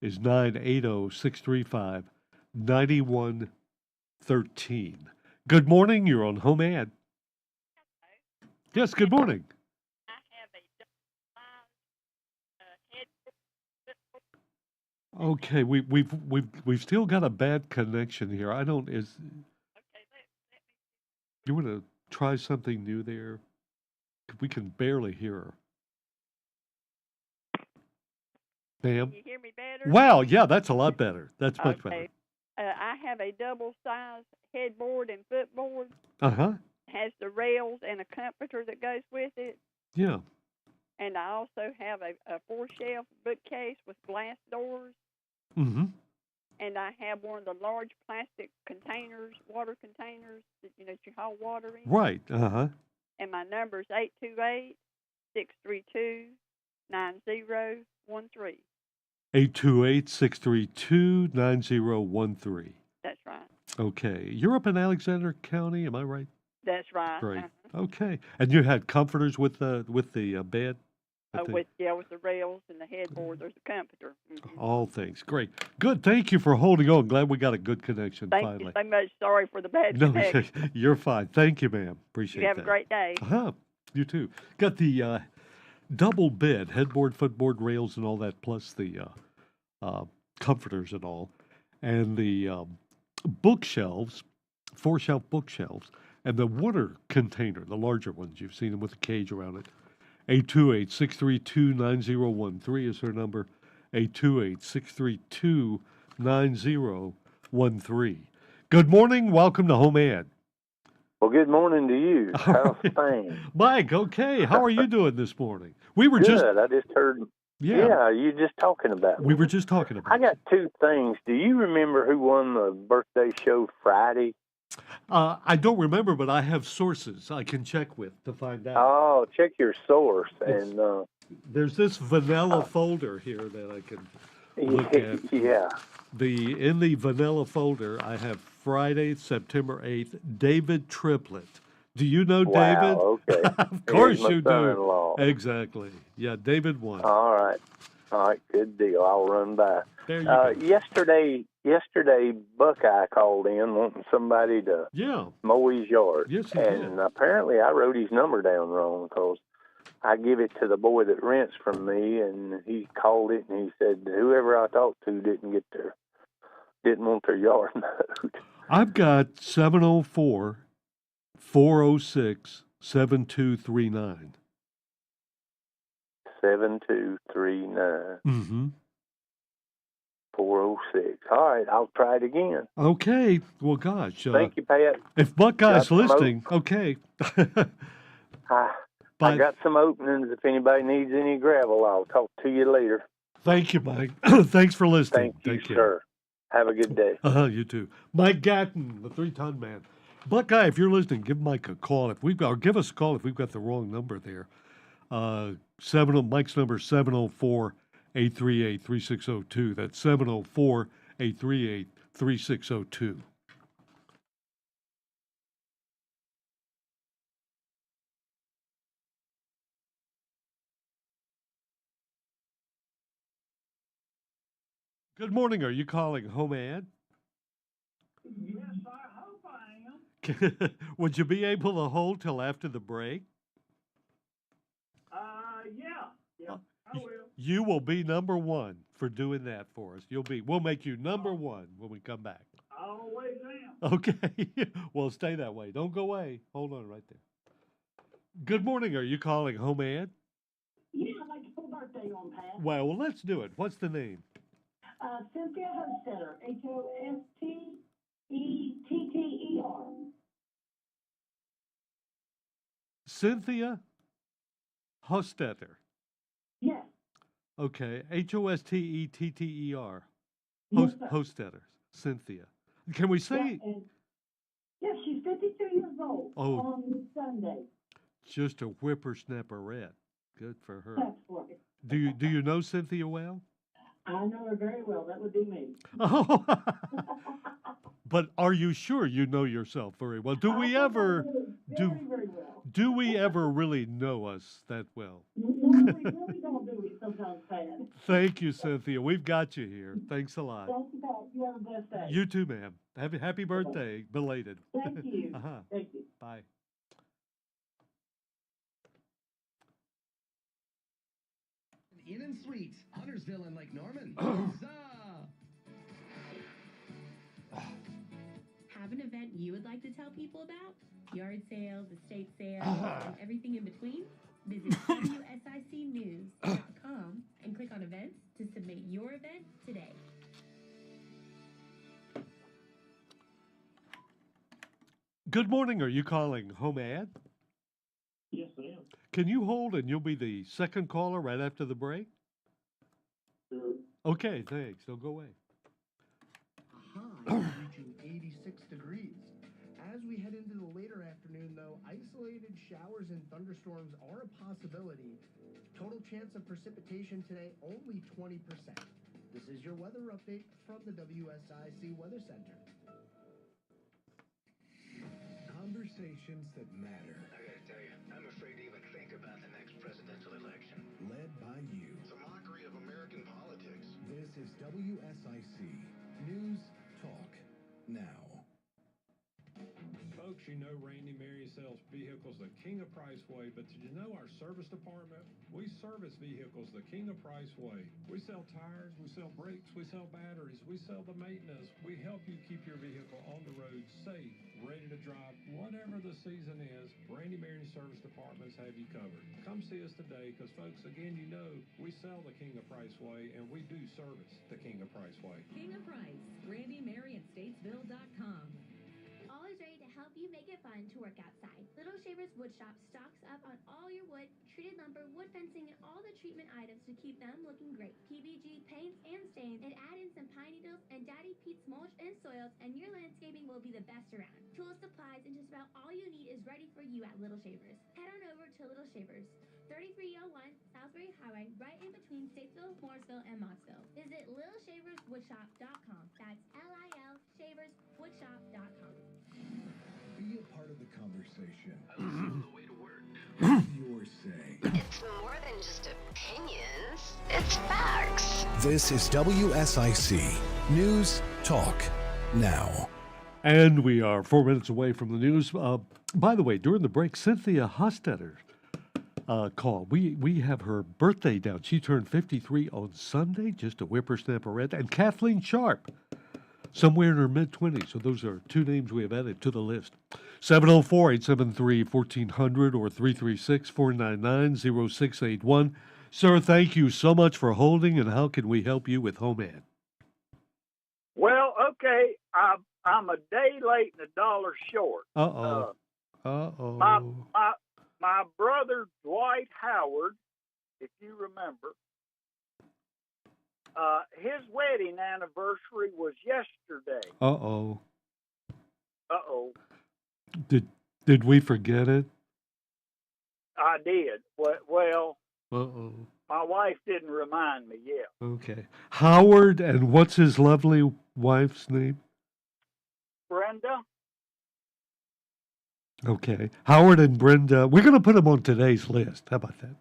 is 980-635-9113. Good morning. You're on HomeAd. Yes, good morning. Okay, we've still got a bad connection here. You want to try something new there? We can barely hear her. Ma'am? Can you hear me better? Wow, yeah, that's a lot better. That's much better. I have a double-sized headboard and footboard. Uh-huh. Has the rails and a comforter that goes with it. Yeah. And I also have a 4-shelf bookcase with glass doors. Mm-hmm. And I have one of the large plastic containers, water containers, that you haul water in. Right, uh-huh. And my number is 828-632-9013. 828-632-9013. That's right. Okay. You're up in Alexander County, am I right? That's right. Great. Okay. And you had comforters with the bed? With the rails and the headboard, there's a comforter. Mm-hmm. All things. Great. Good. Thank you for holding on. Glad we got a good connection Thank finally. you so much. Sorry for the bad No, connection. you're fine. Thank you, ma'am. Appreciate that. You have a great day. Uh-huh. You too. Got the double bed, headboard, footboard, rails, and all that, plus the comforters and all. And the bookshelves, 4-shelf bookshelves, and the water container, the larger ones. You've seen them with a cage around it. 828-632-9013 is her number. 828-632-9013. Good morning. Welcome to HomeAd. Well, good morning to you. How's things? Mike, okay. How are you doing this morning? We were Good. just I just heard. Yeah. You just talking about we me. were just talking about. I got two things. Do you remember who won the birthday show Friday? I don't remember, but I have sources I can check with to find out. Oh, check your source. It's- And There's this vanilla folder here that I can look at. yeah. In the vanilla folder, I have Friday, September 8th, David Triplett. Do you know David? Wow, okay. Of course Here's my you do. son-in-law. Exactly. Yeah, David won. All right, good deal. I'll run by. There you go. Yesterday, Buckeye called in wanting somebody to mow his yard. Yes, he and did. apparently I wrote his number down wrong because I give it to the boy that rents from me, and he called it and he said whoever I talked to didn't want their yard mowed. I've got 704-406-7239. 7239. Mm-hmm. 406. All right, I'll try it again. Okay. Well, gosh. Thank you, Pat. If Buckeye's Got some listening, okay. I got some openings. If anybody needs any gravel, I'll talk to you later. Thank you, Mike. Thanks for listening. Thank you, sir. Have a good day. You too. Mike Gatton, the 3-ton man. Buckeye, if you're listening, give Mike a call. Or give us a call if we've got the wrong number there. Mike's number 704-838-3602. That's 704-838-3602. Good morning. Are you calling HomeAd? Yes, I hope I am. Would you be able to hold till after the break? Yeah, I will. You will be number one for doing that for us. We'll make you number one when we come back. I always am. Okay. Well, stay that way. Don't go away. Hold on right there. Good morning. Are you calling HomeAd? Yeah, I'd like to put a birthday on, Pat. Well, let's do it. What's the name? Cynthia Hostetter, Hostetter. Cynthia Hostetter. Yes. Okay. Hostetter. Yes, sir. Hostetter. Cynthia. Can we say Yes, she's 52 years old on Sunday. just a whippersnapperette? Good for her. That's right. Do you know Cynthia well? I know her very well. That would be me. Oh. But are you sure you know yourself very well? Do we ever Very well. do we ever really know us that well? No, we really don't do it sometimes, Pat. Thank you, Cynthia. We've got you here. Thanks a lot. Thank you, Pat. You have a blessed day. You too, ma'am. Happy birthday, belated. Thank you. Thank you. Bye. Inn and Suites, Huntersville and Lake Norman. Huzzah! Have an event you would like to tell people about? Yard sales, estate sales, and everything in between? Visit WSICnews.com and click on events to submit your event today. Good morning. Are you calling HomeAd? Yes, I am. Can you hold and you'll be the second caller right after the break? Sure. Okay, thanks. Don't go away. Reaching 86 degrees. As we head into the later afternoon, though, isolated showers and thunderstorms are a possibility. Total chance of precipitation today, only 20%. This is your weather update from the WSIC Weather Center. Conversations that matter. I gotta tell you, I'm afraid to even think about the next presidential election. Led by you. It's a mockery of American politics. This is WSIC News Talk Now. Folks, you know Randy Mary sells vehicles the King of Price way, but did you know our service department? We service vehicles the King of Price way. We sell tires, we sell brakes, we sell batteries, we sell the maintenance. We help you keep your vehicle on the road safe, ready to drive, whatever the season is. Randy Mary Service Departments have you covered. Come see us today, because folks, again, you know we sell the King of Price way, and we do service the King of Price way. King of Price, Randy Mary at Statesville.com. Always ready to help you make it fun to work outside. Little Shavers Woodshop stocks up on all your wood, treated lumber, wood fencing, and all the treatment items to keep them looking great. PVG paints and stains, and add in some pine needles and Daddy Pete's mulch and soils, and your landscaping will be the best around. Tools, supplies, and just about all you need is ready for you at Little Shavers. Head on over to Little Shavers, 3301 Salisbury Highway, right in between Statesville, Morrisville, and Mossville. Visit littleshaverswoodshop.com. That's LIL shaverswoodshop.com. Be a part of the conversation. I listen on the way to work. Have your say. It's more than just opinions, it's facts. This is WSIC News Talk Now. And we are 4 minutes away from the news. By the way, during the break, Cynthia Hostetter called. We have her birthday down. She turned 53 on Sunday, just a whippersnapperette. And Kathleen Sharp, somewhere in her mid-20s. So those are two names we have added to the list. 704-873-1400 or 336-499-0681. Sir, thank you so much for holding, and how can we help you with HomeAd? Well, okay, I'm a day late and $1 short. My brother Dwight Howard, if you remember, his wedding anniversary was yesterday. Uh-oh. Did we forget it? I did. Well, Uh-oh. my wife didn't remind me yet. Okay. Howard, and what's his lovely wife's name? Brenda? Okay. Howard and Brenda. We're going to put them on today's list. How about that?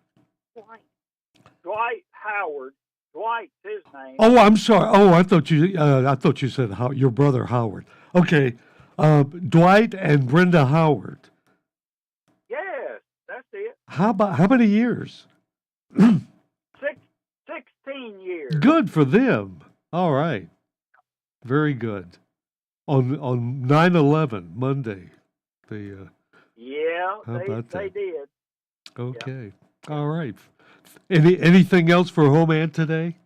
Dwight Howard. Dwight's his name. Oh, I'm sorry. Oh, I thought you said your brother Howard. Okay. Dwight and Brenda Howard. Yes, that's it. How many years? 16 years. Good for them. All right. Very good. On 9/11 Monday. Yeah, How about they that? did. Okay. Yeah. All right. Anything else for HomeAd today?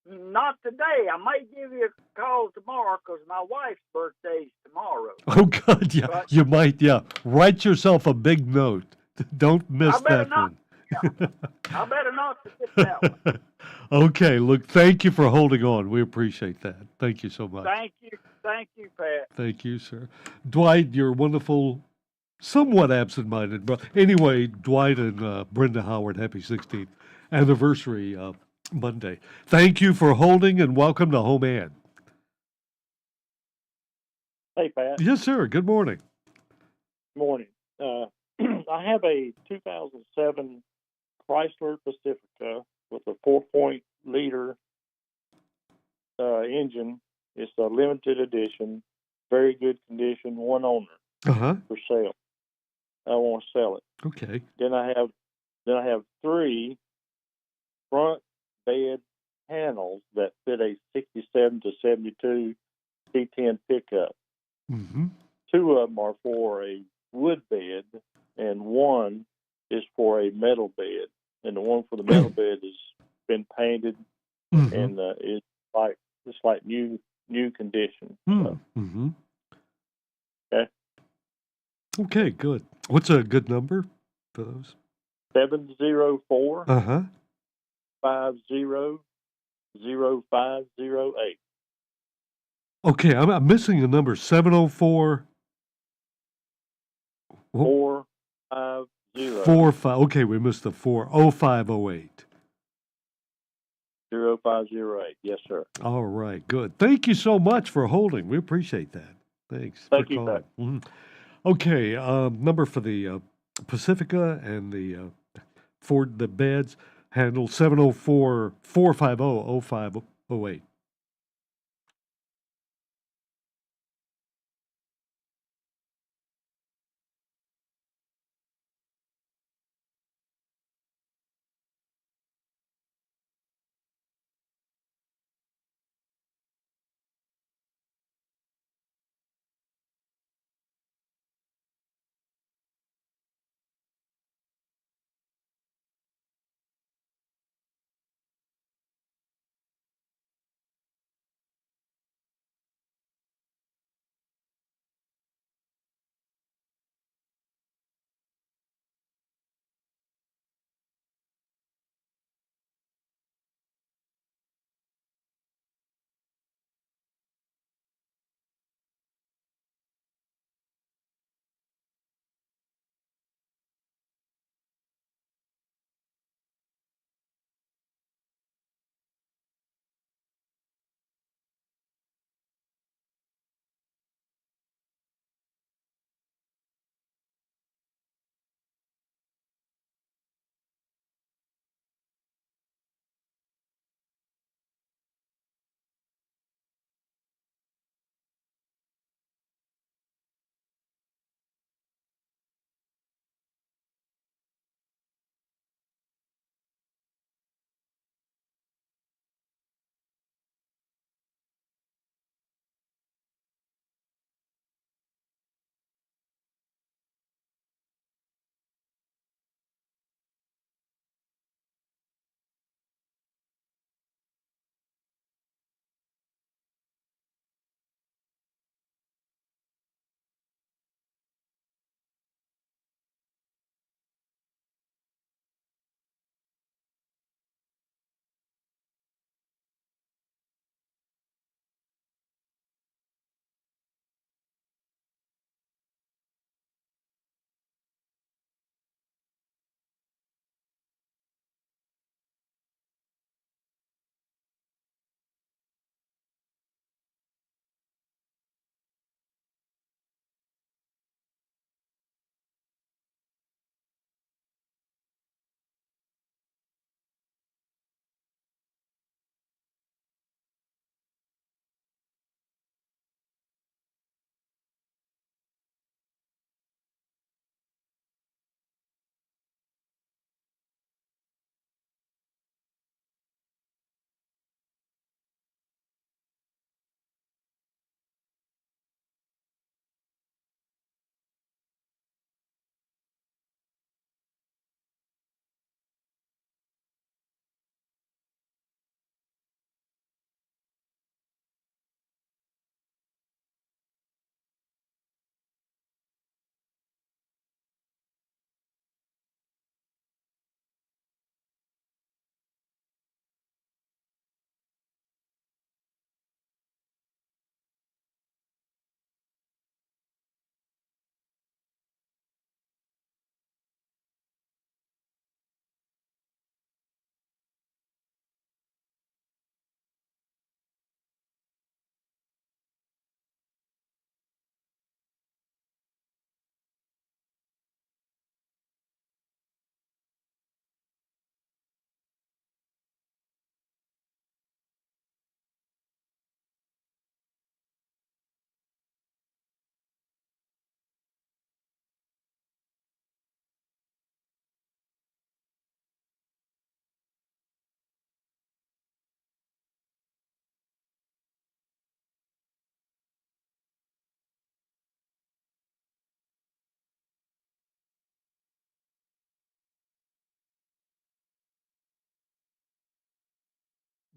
Not today. I may give you a call tomorrow because my wife's birthday's tomorrow. Oh, God, yeah. But You might, yeah. Write yourself a big note. Don't miss that one. I better not forget that one. Okay, look, thank you for holding on. We appreciate that. Thank you so much. Thank you, Pat. Thank you, sir. Dwight, your wonderful, somewhat absent-minded brother. Anyway, Dwight and Brenda Howard, happy 16th anniversary Monday. Thank you for holding, and welcome to HomeAd. Hey, Pat. Yes, sir. Good morning. Morning. I have a 2007 Chrysler Pacifica with a 4-liter engine. It's a limited edition, very good condition, one owner for sale. I want to sell it. Okay. Then I have 3 front bed panels that fit a 67 to 72 C10 pickup. Mm-hmm. 2 of them are for a wood bed, and 1 is for a metal bed. And the one for the metal bed has been painted, and it's like new condition. Mm-hmm. Okay. Okay, good. What's a good number for those? 704 500508. Okay, I'm missing a number. 704 450. 45. Okay, we missed the 40508. 0508. Yes, sir. All right, good. Thank you so much for holding. We appreciate that. Thanks Thank for you, calling. Pat. Mhm. Okay, number for the Pacifica and the Ford, the beds, handle 704-450-0508.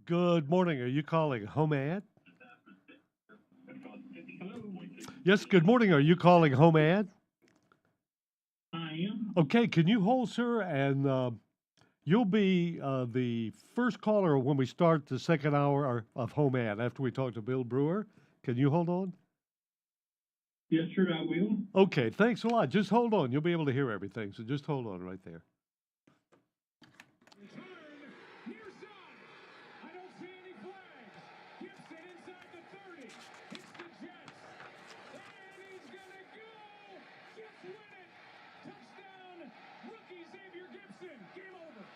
Good morning. Are you calling HomeAd? Yes, good morning. Are you calling HomeAd? I am. Okay, can you hold, sir? And you'll be the first caller when we start the second hour of HomeAd after we talk to Bill Brewer. Can you hold on? Yes, sure, I will. Okay, thanks a lot. Just hold on. You'll be able to hear everything, so just hold on right there.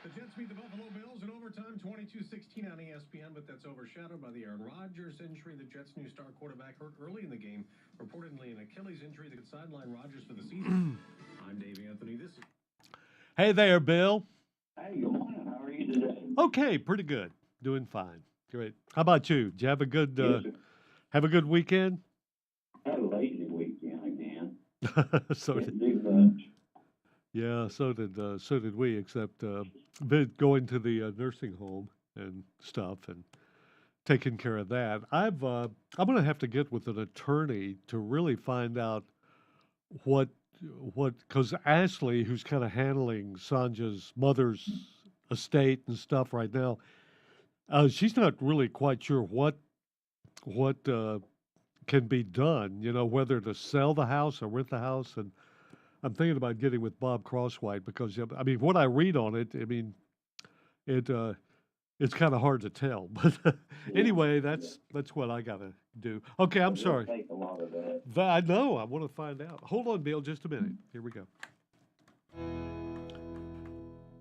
The Jets beat the Buffalo Bills in overtime, 22-16 on ESPN, but that's overshadowed by the Aaron Rodgers injury. The Jets' new star quarterback hurt early in the game, reportedly an Achilles injury that could sideline Rodgers for the season. I'm Dave Anthony. This is... Hey there, Bill. Hey, good morning. How are you today? Okay, pretty good. Doing fine. Great. How about you? Did you have a good weekend? Had a lazy weekend again. So Didn't do much. Yeah, so did we, except going to the nursing home and stuff and taking care of that. I'm going to have to get with an attorney to really find out what because Ashley, who's kind of handling Sanja's mother's estate and stuff right now, she's not really quite sure what can be done. You know, whether to sell the house or rent the house. And I'm thinking about getting with Bob Crosswhite because, I mean, what I read on it, I mean, it's kind of hard to tell. But anyway, that's what I got to do. Okay, I'm sorry. Take a lot of that. I know. I want to find out. Hold on, Bill, just a minute. Here we go.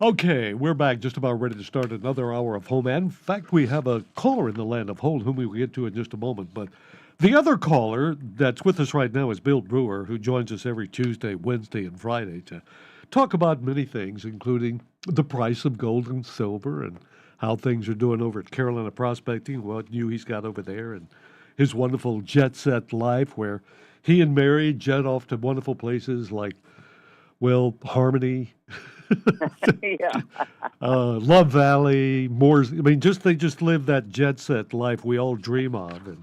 Okay, we're back, just about ready to start another hour of HomeAd. In fact, we have a caller in the land of Hold, whom we will get to in just a moment. But the other caller that's with us right now is Bill Brewer, who joins us every Tuesday, Wednesday, and Friday to talk about many things, including the price of gold and silver and how things are doing over at Carolina Prospecting, what new he's got over there, and his wonderful jet set life where he and Mary jet off to wonderful places like, well, Harmony, Love Valley, Moore's. I mean, they just live that jet set life we all dream of,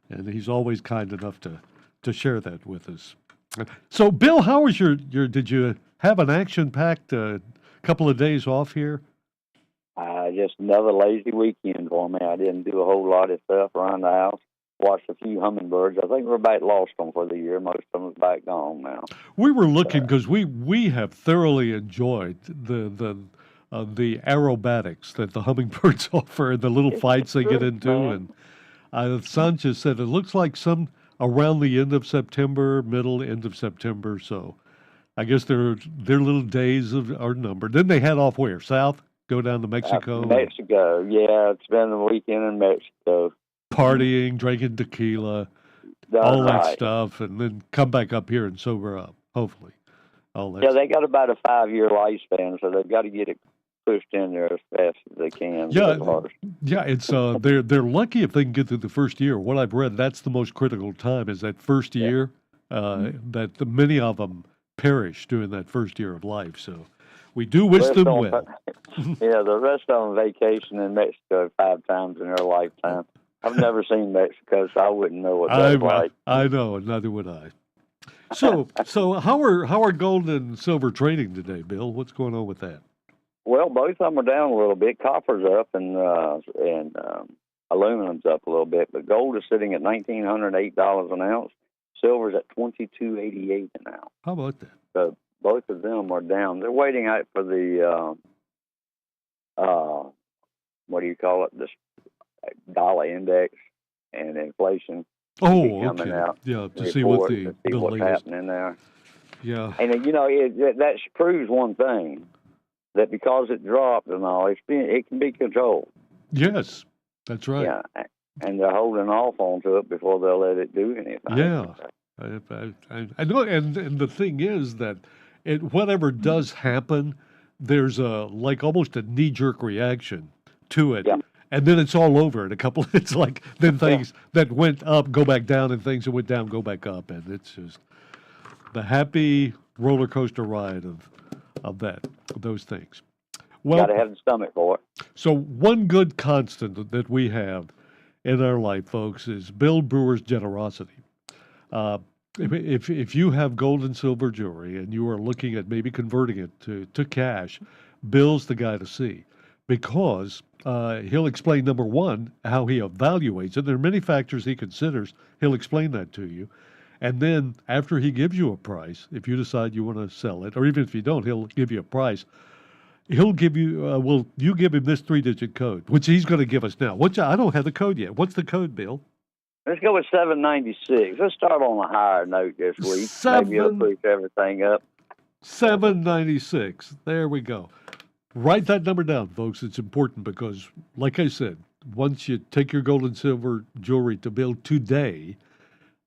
and he's always kind enough to share that with us. So, Bill, how was your did you have an action-packed couple of days off here? Just another lazy weekend for me. I didn't do a whole lot of stuff around the house. Watched a few hummingbirds. I think we're about lost them for the year. Most of them are back gone now. We were looking because we have thoroughly enjoyed the aerobatics that the hummingbirds offer and the little fights they get into. Man. And Sanchez said it looks like some around the end of September, end of September. So I guess their little days are numbered. Then they head off where? South? Go down to Mexico? Mexico, yeah. Spend the weekend in Mexico. Partying, drinking tequila, all that stuff, and then come back up here and sober up, hopefully. Yeah, they got about a 5-year lifespan, so they've got to get it pushed in there as fast as they can. Yeah, it's they're lucky if they can get through the first year. What I've read, that's the most critical time is that first year. That many of them perish during that first year of life. So we do wish them well. Yeah, the rest of them vacation in Mexico 5 times in their lifetime. I've never seen Mexico, so I wouldn't know what that's like. I know, neither would I. So how are gold and silver trading today, Bill? What's going on with that? Well, both of them are down a little bit. Copper's up and aluminum's up a little bit, but gold is sitting at $1,908 an ounce. Silver's at $22.88 an ounce. How about that? So both of them are down. They're waiting out for the what do you call it? This dollar index and inflation. Coming out. Yeah, to see what the what's latest happening there. Yeah, and that proves one thing, that because it dropped and all, it can be controlled. Yes, that's right. Yeah, and they're holding off onto it before they'll let it do anything. Yeah, I know. And the thing is that whatever does happen, there's almost a knee-jerk reaction to it. Yeah. And then it's all over in a couple. It's like then things that went up go back down, and things that went down go back up, and it's just the happy roller coaster ride of those things. Well, got to have the stomach for it. So one good constant that we have in our life, folks, is Bill Brewer's generosity. Uh, if you have gold and silver jewelry and you are looking at maybe converting it to cash, Bill's the guy to see because he'll explain, number one, how he evaluates it. There are many factors he considers. He'll explain that to you. And then after he gives you a price, if you decide you want to sell it, or even if you don't, he'll give you a price. He'll give you, you give him this 3-digit code, which he's going to give us now. I don't have the code yet. What's the code, Bill? Let's go with 796. Let's start on a higher note this week. Maybe it'll push everything up. 796. There we go. Write that number down, folks. It's important because, like I said, once you take your gold and silver jewelry to Bill today,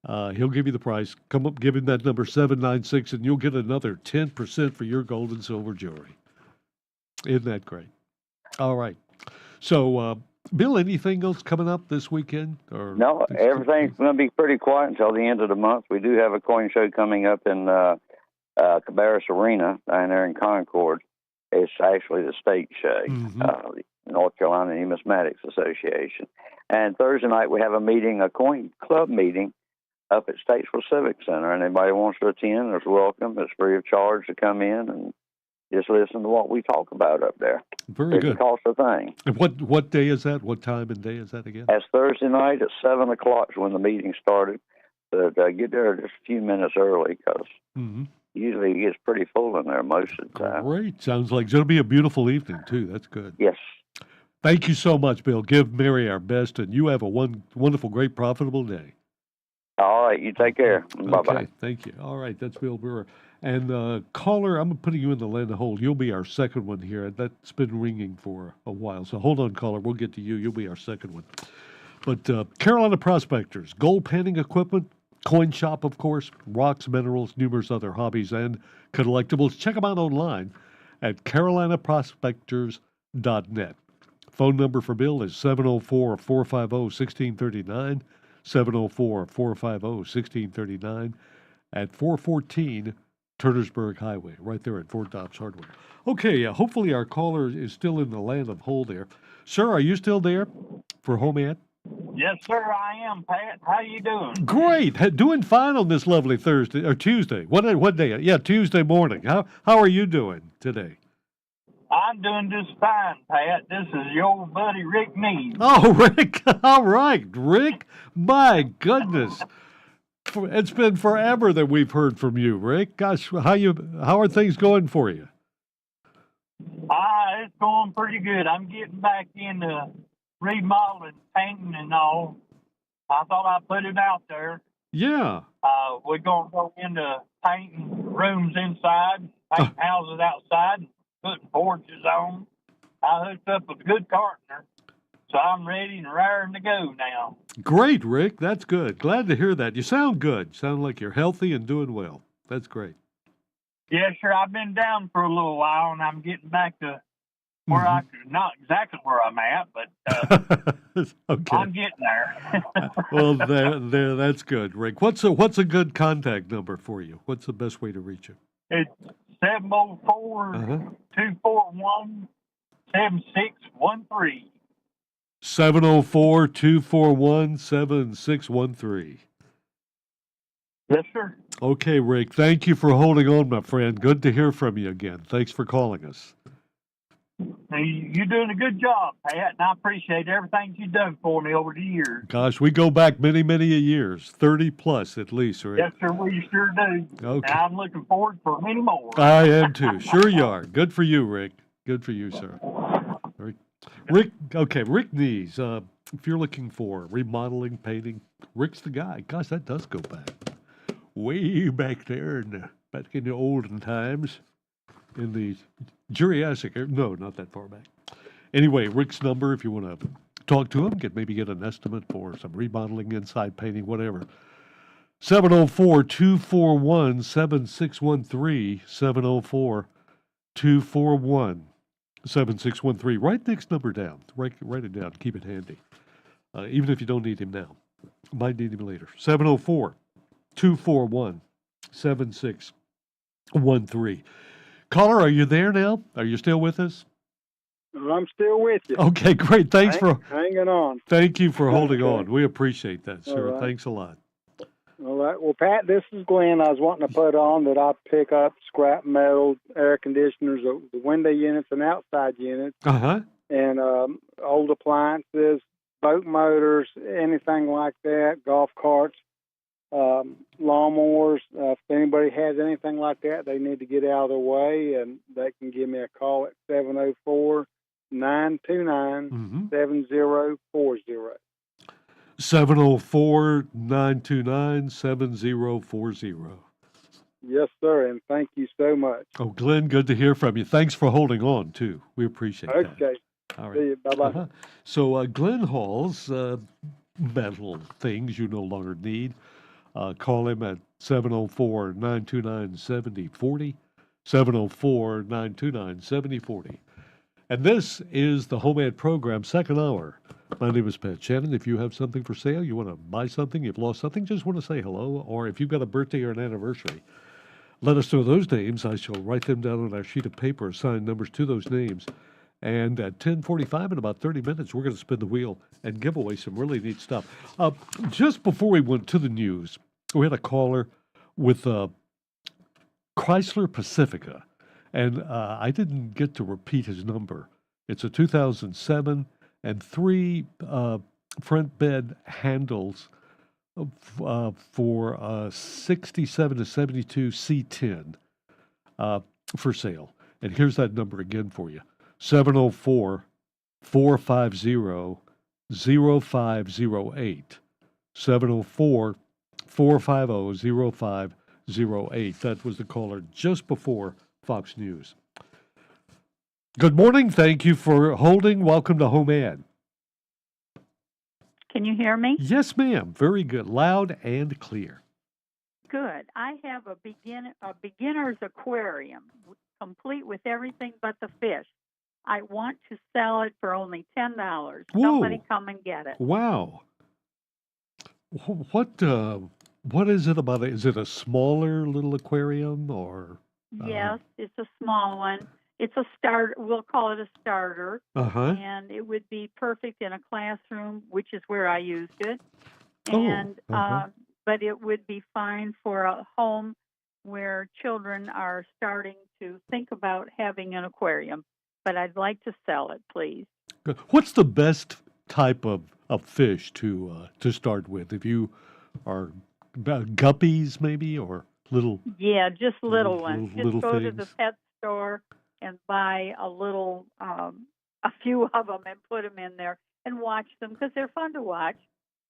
he'll give you the price. Come up, give him that number 796, and you'll get another 10% for your gold and silver jewelry. Isn't that great? All right. So, Bill, anything else coming up this weekend? Or no, everything's going to be pretty quiet until the end of the month. We do have a coin show coming up in Cabarrus Arena down there in Concord. It's actually the state show, the North Carolina Numismatics Association. And Thursday night we have a meeting, a coin club meeting, up at Statesville Civic Center. And anybody who wants to attend is welcome. It's free of charge to come in and just listen to what we talk about up there. Very good. It costs a thing. And what day is that? What time and day is that again? That's Thursday night at 7 o'clock is when the meeting started. But get there just a few minutes early because usually it gets pretty full in there most of the time. Great. Sounds like it'll be a beautiful evening, too. That's good. Yes. Thank you so much, Bill. Give Mary our best, and you have a wonderful, great, profitable day. All right. You take care. Bye-bye. Okay, thank you. All right, that's Bill Brewer. And caller, I'm putting you in the land of hold. You'll be our second one here. That's been ringing for a while. So hold on, caller. We'll get to you. You'll be our second one. But Carolina Prospectors, gold panning equipment, coin shop, of course, rocks, minerals, numerous other hobbies and collectibles. Check them out online at carolinaprospectors.net. Phone number for Bill is 704-450-1639, 704-450-1639 at 414 Turnersburg Highway, right there at Fort Dobbs Hardware. Okay, hopefully our caller is still in the land of hold there. Sir, are you still there for HomeAd? Yes, sir, I am, Pat. How you doing? Great. Doing fine on this lovely Thursday, or Tuesday. What day? Yeah, Tuesday morning. How are you doing today? I'm doing just fine, Pat. This is your old buddy, Rick Mead. Oh, Rick. All right, Rick. My goodness. It's been forever that we've heard from you, Rick. Gosh, how are things going for you? It's going pretty good. I'm getting back into remodeling, painting, and all. I thought I'd put it out there. Yeah. We're going to go into painting rooms inside, painting houses outside, putting porches on. I hooked up with a good partner, so I'm ready and raring to go now. Great, Rick. That's good. Glad to hear that. You sound good. Sound like you're healthy and doing well. That's great. Yes, sir. I've been down for a little while, and I'm getting back to where not exactly where I'm at, but okay. I'm getting there. Well, there. That's good, Rick. What's a good contact number for you? What's the best way to reach you? It's 704-241-7613. 704-241-7613. Yes, sir. Okay, Rick. Thank you for holding on, my friend. Good to hear from you again. Thanks for calling us. You're doing a good job, Pat, and I appreciate everything you've done for me over the years. Gosh, we go back many, many years, 30 plus at least, Rick. Yes, sir, we sure do. Okay. And I'm looking forward for many more. I am too. Sure you are. Good for you, Rick. Good for you, sir. Rick Nees, if you're looking for remodeling, painting, Rick's the guy. Gosh, that does go back. Way back there, back in the olden times. In the Jurassic era. No, not that far back. Anyway, Rick's number, if you want to talk to him, maybe get an estimate for some remodeling, inside painting, whatever. 704-241-7613. 704-241-7613. Write Nick's number down. Write it down. Keep it handy. Even if you don't need him now. Might need him later. 704-241-7613. Caller, are you there now? Are you still with us? I'm still with you. Okay, great. Thanks for hanging on. Thank you for holding Okay. on. We appreciate that, All sir. right. Thanks a lot. All right. Well, Pat, this is Glenn. I was wanting to put on that I pick up scrap metal, air conditioners, the window units and outside units, Uh-huh. and old appliances, boat motors, anything like that, golf carts, lawnmowers. If anybody has anything like that, they need to get out of the way, and they can give me a call at 704-929-7040. 704-929-7040. Yes, sir, and thank you so much. Oh, Glenn, good to hear from you. Thanks for holding on, too. We appreciate that. Okay. All right. See you. Bye-bye. Uh-huh. So Glenn Hall's metal things you no longer need. Call him at 704-929-7040, 704-929-7040. And this is the HomeAd program, second hour. My name is Pat Shannon. If you have something for sale, you want to buy something, you've lost something, just want to say hello, or if you've got a birthday or an anniversary, let us know those names. I shall write them down on our sheet of paper, assign numbers to those names. And at 10:45, in about 30 minutes, we're going to spin the wheel and give away some really neat stuff. Just before we went to the news, we had a caller with Chrysler Pacifica, and I didn't get to repeat his number. It's a 2007 and 3 front bed handles for 67 to 72 C10 for sale. And here's that number again for you. 704-450-0508. 704-450-0508. That was the caller just before Fox News. Good morning. Thank you for holding. Welcome to HomeAd. Can you hear me? Yes, ma'am. Very good. Loud and clear. Good. I have a beginner's aquarium, complete with everything but the fish. I want to sell it for only $10. Somebody come and get it. Wow. What is it about it? Is it a smaller little aquarium or? Yes, it's a small one. It's a start. We'll call it a starter. Uh-huh. And it would be perfect in a classroom, which is where I used it. Oh, And uh-huh. but it would be fine for a home where children are starting to think about having an aquarium. But I'd like to sell it, please. Good. What's the best type of fish to start with? If you are guppies, maybe, or little. Yeah, just little ones. Just little go to things. the pet store and buy a little, a few of them, and put them in there and watch them because they're fun to watch.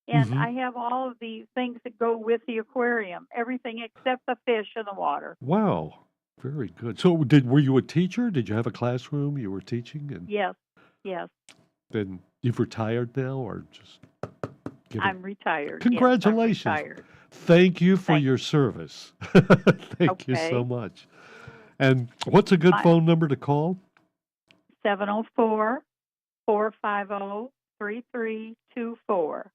And Mhm. I have all of the things that go with the aquarium, everything except the fish in the water. Wow, very good. So, were you a teacher? Did you have a classroom you were teaching? And Yes, yes. then you've retired now, or just? I'm retired. Congratulations. Yes, I'm retired. Thank you for your service. Thank you so Okay. much. And what's a good My- phone number to call? 704-450-3324.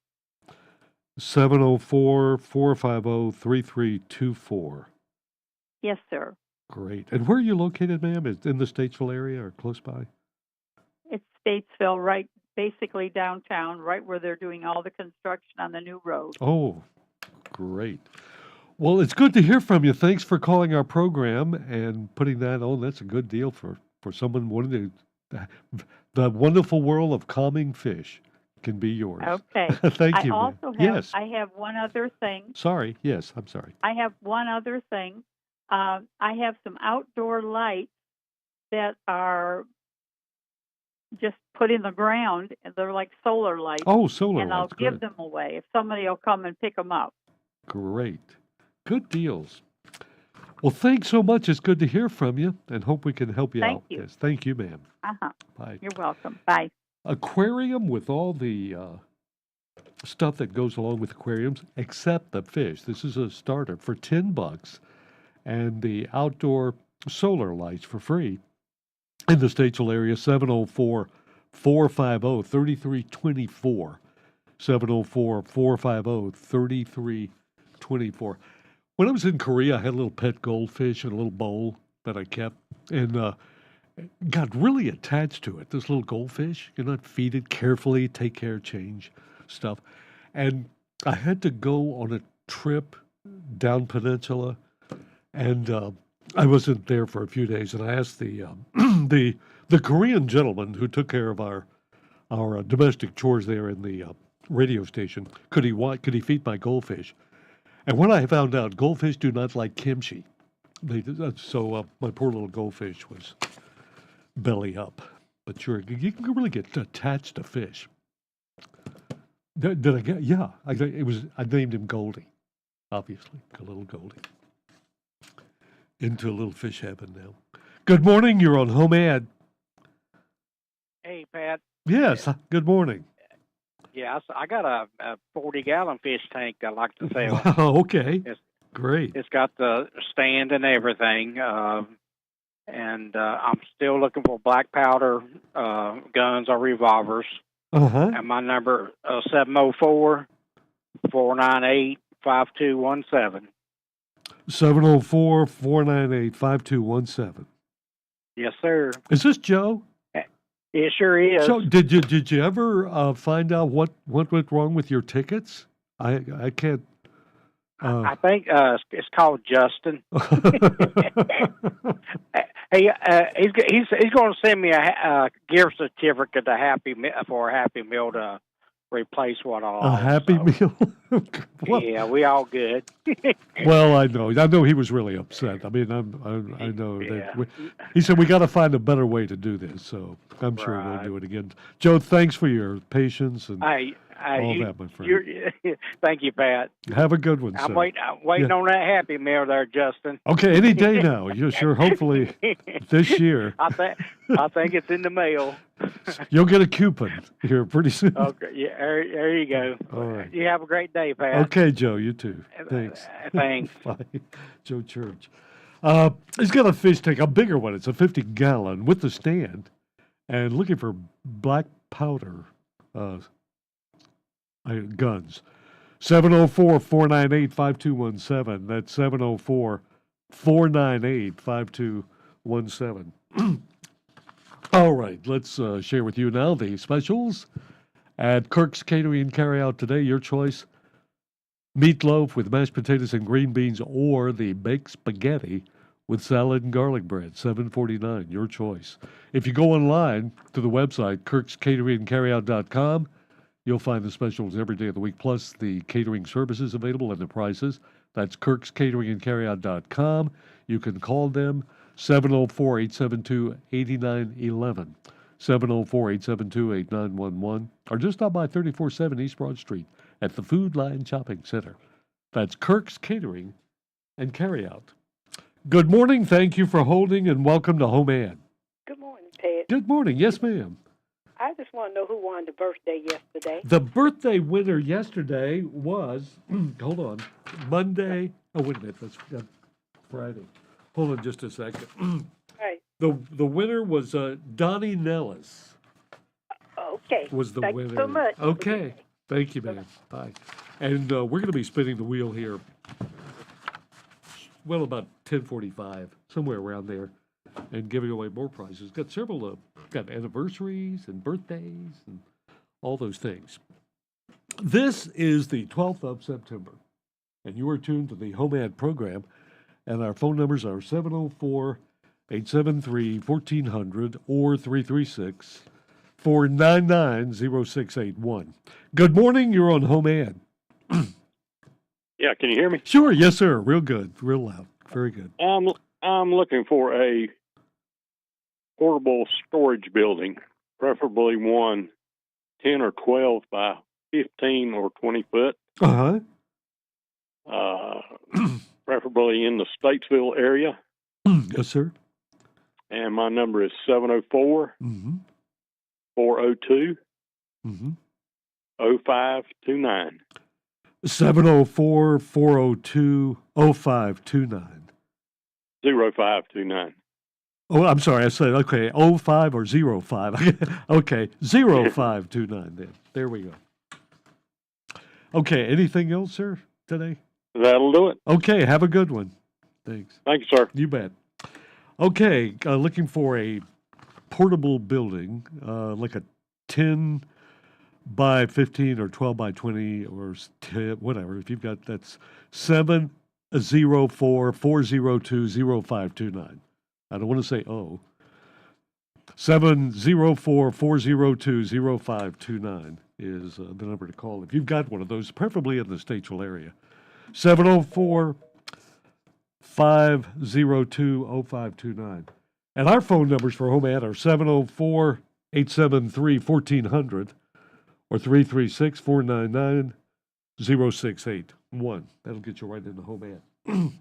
704-450-3324. Yes, sir. Great. And where are you located, ma'am? Is it in the Statesville area or close by? It's Statesville, right, basically downtown, right where they're doing all the construction on the new road. Oh, great. Well, it's good to hear from you. Thanks for calling our program and putting that on. That's a good deal for someone wanting to. The wonderful world of calming fish can be yours. Okay. Thank you, I ma'am. also have, Yes. I have one other thing. Sorry. Yes, I'm sorry. I have one other thing. I have some outdoor lights that are just put in the ground, and they're like solar lights. Oh, solar and I'll lights, give good. them away if somebody will come and pick them up. Great. Good deals. Well, thanks so much. It's good to hear from you and hope we can help you Thank out. you. Yes, thank you, ma'am. Uh-huh. Bye. You're welcome. Bye. Aquarium with all the stuff that goes along with aquariums, except the fish. This is a starter for $10, and the outdoor solar lights for free in the Statesville area. 704-450-3324. 704-450-3324. When I was in Korea, I had a little pet goldfish in a little bowl that I kept, and got really attached to it, this little goldfish. You know, feed it carefully, take care, change stuff. And I had to go on a trip down peninsula, and I wasn't there for a few days, and I asked the the Korean gentleman who took care of our domestic chores there in the radio station, could he feed my goldfish? And when I found out, goldfish do not like kimchi. So my poor little goldfish was belly up. But sure, you can really get attached to fish. Did I get? Yeah, I named him Goldie, obviously, a little Goldie. Into a little fish heaven now. Good morning. You're on HomeAd. Hey, Pat. Yes. Good morning. Yeah, I got a 40-gallon fish tank I like to sell. Wow. Okay. Great. It's got the stand and everything, and I'm still looking for black powder guns or revolvers. Uh-huh. And my number 704-498-5217. 704-498-5217. Yes, sir. Is this Joe? It sure is. So did you ever find out what went wrong with your tickets? I can't. I think it's called Justin. Hey, he's going to send me a gift certificate for a Happy Meal to replace what I lost. A Happy Meal. Well, yeah, we all good. Well, I know he was really upset. I mean, I know that he said we got to find a better way to do this. So I'm sure we'll do it again. Joe, thanks for your patience and all that, my friend. Thank you, Pat. Have a good one, sir. I'm waiting on that Happy Meal there, Justin. Okay, any day now. You're sure. Hopefully, this year. I think it's in the mail. You'll get a coupon here pretty soon. Okay, yeah, there you go. All right. You have a great day, Pat. Okay, Joe. You too. Thanks. Thanks. Bye, Joe Church. He's got a fish tank, a bigger one. It's a 50-gallon with the stand, and looking for black powder guns. 704-498-5217. That's 704-498-5217. All right, let's share with you now the specials at Kirk's Catering and Carryout today. Your choice: meatloaf with mashed potatoes and green beans, or the baked spaghetti with salad and garlic bread. $7.49. Your choice. If you go online to the website kirkscateringandcarryout.com, you'll find the specials every day of the week, plus the catering services available and the prices. That's kirkscateringandcarryout.com. You can call them 704-872-8911, 704-872-8911, or just stop by 34-7 East Broad Street at the Food Line Shopping Center. That's Kirk's Catering and Carryout. Good morning. Thank you for holding, and welcome to HomeAd. Good morning, Ted. Good morning. Yes, ma'am. I just want to know who won the birthday yesterday. The birthday winner yesterday was, hold on, Monday. Oh, wait a minute. That's Friday. Hold on just a second. Right. The winner was Donnie Nellis. Okay. Was the Thank winner. you so much. Okay. Thank you, ma'am. Bye. And we're going to be spinning the wheel here, well, about 10:45, somewhere around there, and giving away more prizes. Got several, got anniversaries and birthdays and all those things. This is the 12th of September, and you are tuned to the HomeAd program, and our phone numbers are 704-873-1400 or 336-499-0681. Good morning. You're on HomeAd. Yeah, can you hear me? Sure. Yes, sir. Real good. Real loud. Very good. I'm looking for a portable storage building, preferably one 10 or 12 by 15 or 20 foot. Uh-huh. Preferably in the Statesville area. Yes, sir. And my number is 704 Mm-hmm. 402 Mm-hmm. 0529. 704-402-0529. 0529. Oh, I'm sorry. I said, okay, 05 or 05. Okay, 0529 then. There we go. Okay, anything else, sir, today? That'll do it. Okay, have a good one. Thanks. Thank you, sir. You bet. Okay, looking for a portable building, like a 10 by 15 or 12 by 20 or 10, whatever. If you've got, that's 704-402-0529. I don't want to say oh. 704-402-0529 is the number to call if you've got one of those, preferably in the Statesville area. 704-502-0529. And our phone numbers for HomeAd are 704-873-1400 or 336-499-0681. That'll get you right into HomeAd. And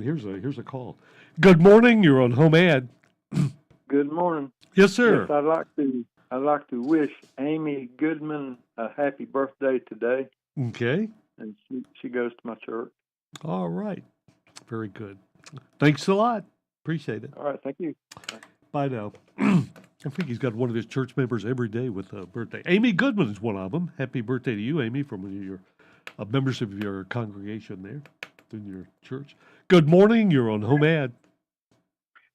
here's a call. Good morning. You're on HomeAd. Good morning. Yes, sir. Yes, I'd like to wish Amy Goodman a happy birthday today. Okay. And she goes to my church. All right. Very good. Thanks a lot. Appreciate it. All right. Thank you. Bye now. I think he's got one of his church members every day with a birthday. Amy Goodman is one of them. Happy birthday to you, Amy, from one of your members of your congregation there in your church. Good morning. You're on HomeAd.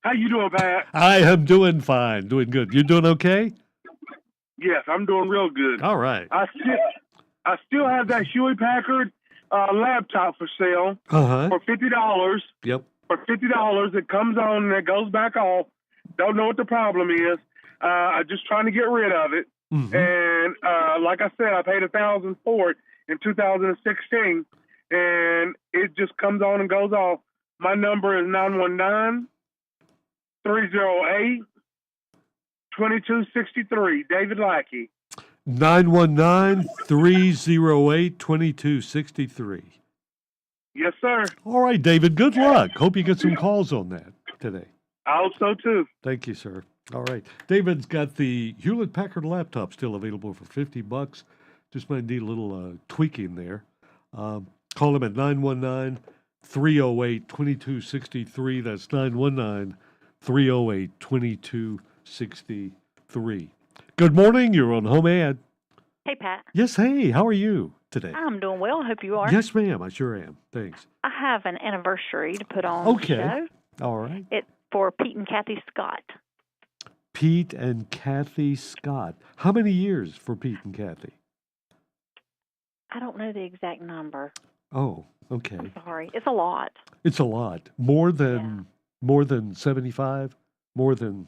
How you doing, Pat? I am doing fine. Doing good. You doing okay? Yes, I'm doing real good. All right. I still have that Hewlett Packard laptop for sale for $50. Yep. For $50, it comes on and it goes back off. Don't know what the problem is. I'm just trying to get rid of it. And like I said, I paid $1,000 for it in 2016, and it just comes on and goes off. My number is 919-308-2263. David Lackey. 919-308-2263. Yes, sir. All right, David. Good luck. Hope you get some calls on that today. I hope so, too. Thank you, sir. All right. David's got the Hewlett Packard laptop still available for $50. Just might need a little tweaking there. Call him at 919-308-2263. That's 919-308-2263. Good morning. You're on HomeAd. Hey, Pat. Yes, hey. How are you today? I'm doing well. Hope you are. Yes, ma'am. I sure am. Thanks. I have an anniversary to put on the show. All right. It's for Pete and Kathy Scott. Pete and Kathy Scott. How many years for Pete and Kathy? I don't know the exact number. Oh, okay. I'm sorry. It's a lot. It's a lot. More than 75? More than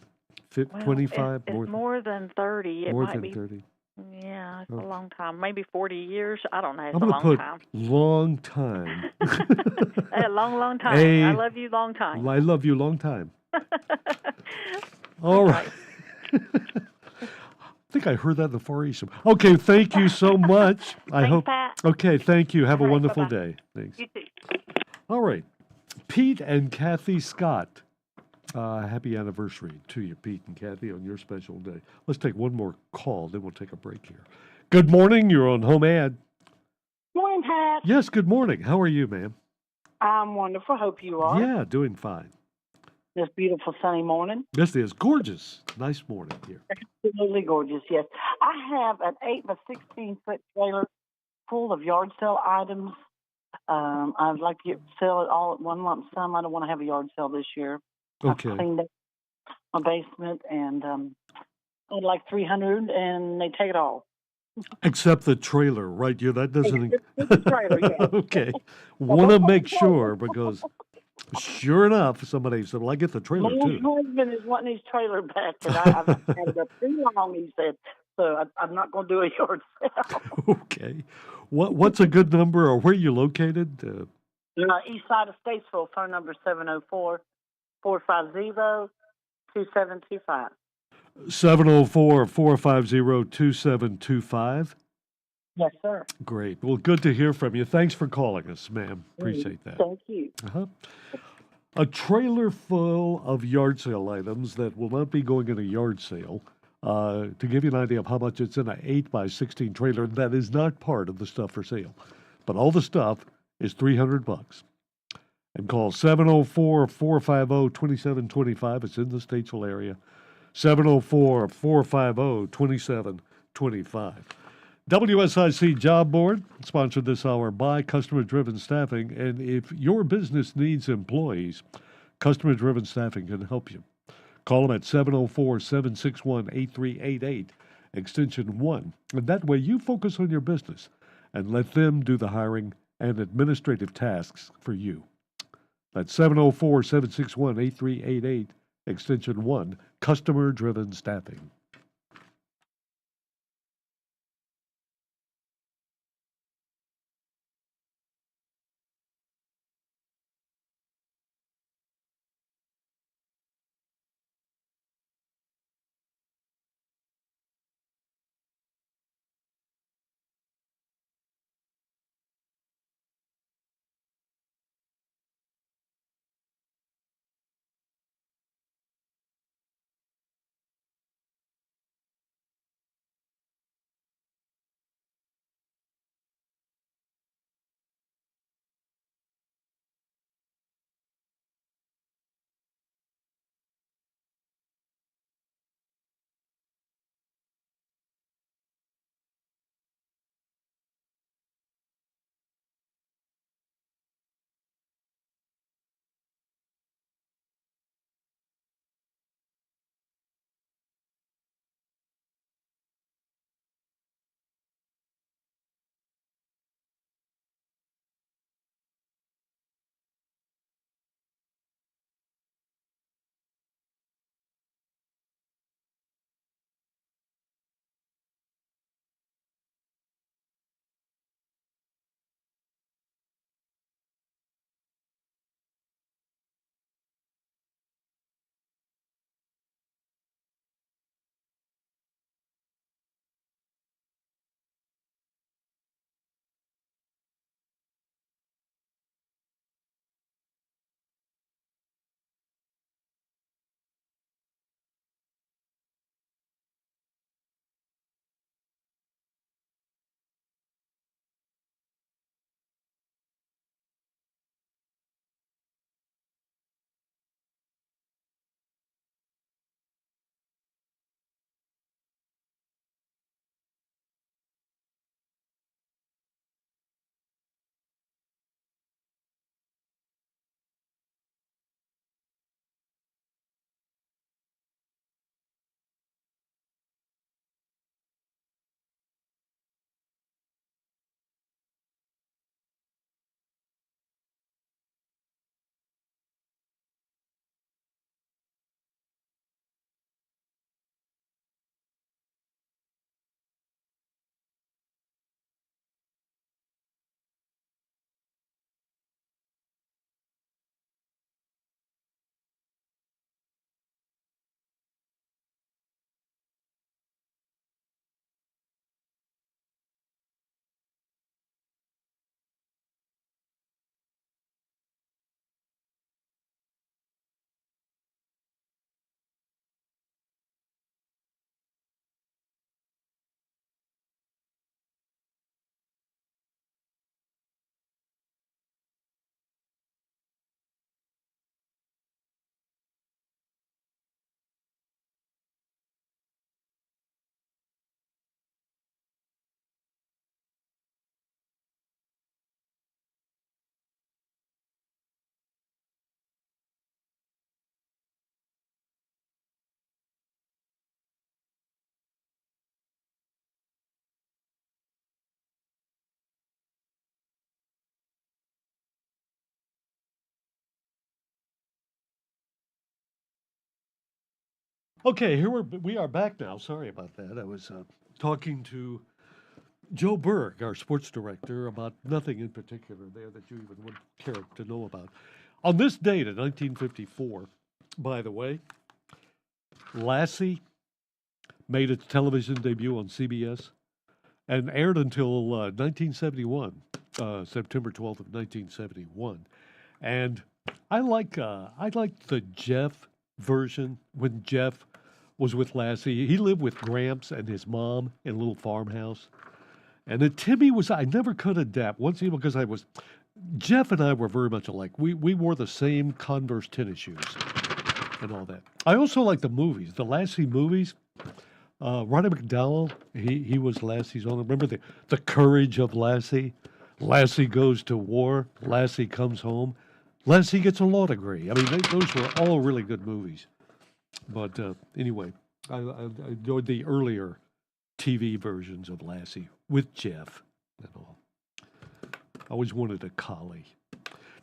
25? It's more than 30. It more might than be 30. Yeah, it's a long time. Maybe 40 years. I don't know. It's I'm a going to long put time. long time. A long time. Hey, I love you long time. I love you long time. All right. I think I heard that in the Far East. Okay, thank you so much. I hope. Pat. Okay, thank you. Have a wonderful bye-bye. day. Thanks. You too. All right. Pete and Kathy Scott. Happy anniversary to you, Pete and Kathy, on your special day. Let's take one more call, then we'll take a break here. Good morning. You're on HomeAd. Morning, Pat. Yes, good morning. How are you, ma'am? I'm wonderful. Hope you are. Yeah, doing fine. This beautiful sunny morning. Yes, it is. Gorgeous. Nice morning here. Absolutely gorgeous, yes. I have an 8 by 16 foot trailer full of yard sale items. I'd like to sell it all at one lump sum. I don't want to have a yard sale this year. Okay. I've cleaned up my basement, and I'd like 300, and they take it all. Except the trailer, right? Yeah, that doesn't. It's the trailer, yeah. Okay. Want to make sure because sure enough, somebody said, well, I get the trailer My too. husband is wanting his trailer back, and I've had it up too long, he said. So I'm not going to do a yard sale. Okay. What's a good number or where are you located? East side of Statesville, phone number 704-450-2725. 704-450-2725. Yes, sir. Great. Well, good to hear from you. Thanks for calling us, ma'am. Appreciate that. Thank you. A trailer full of yard sale items that will not be going in a yard sale. To give you an idea of how much it's in an 8 by 16 trailer, that is not part of the stuff for sale. But all the stuff is $300. And call 704-450-2725. It's in the Statesville area. 704-450-2725. WSIC Job Board, sponsored this hour by Customer Driven Staffing. And if your business needs employees, Customer Driven Staffing can help you. Call them at 704-761-8388, extension 1. And that way you focus on your business and let them do the hiring and administrative tasks for you. That's 704-761-8388, extension 1, customer-driven staffing. Okay, we are back now. Sorry about that. I was talking to Joe Berg, our sports director, about nothing in particular there that you even would care to know about. On this date in 1954, by the way, Lassie made its television debut on CBS and aired until 1971, September 12th of 1971. And I like the Jeff version when Jeff was with Lassie. He lived with Gramps and his mom in a little farmhouse. And then Timmy I never could adapt. Once again, because Jeff and I were very much alike. We wore the same Converse tennis shoes and all that. I also like the movies, the Lassie movies. Ronnie McDowell, he was Lassie's owner. Remember the Courage of Lassie? Lassie goes to war. Lassie comes home. Lassie gets a law degree. I mean, those were all really good movies. But anyway, I enjoyed the earlier TV versions of Lassie with Jeff and all. I always wanted a collie.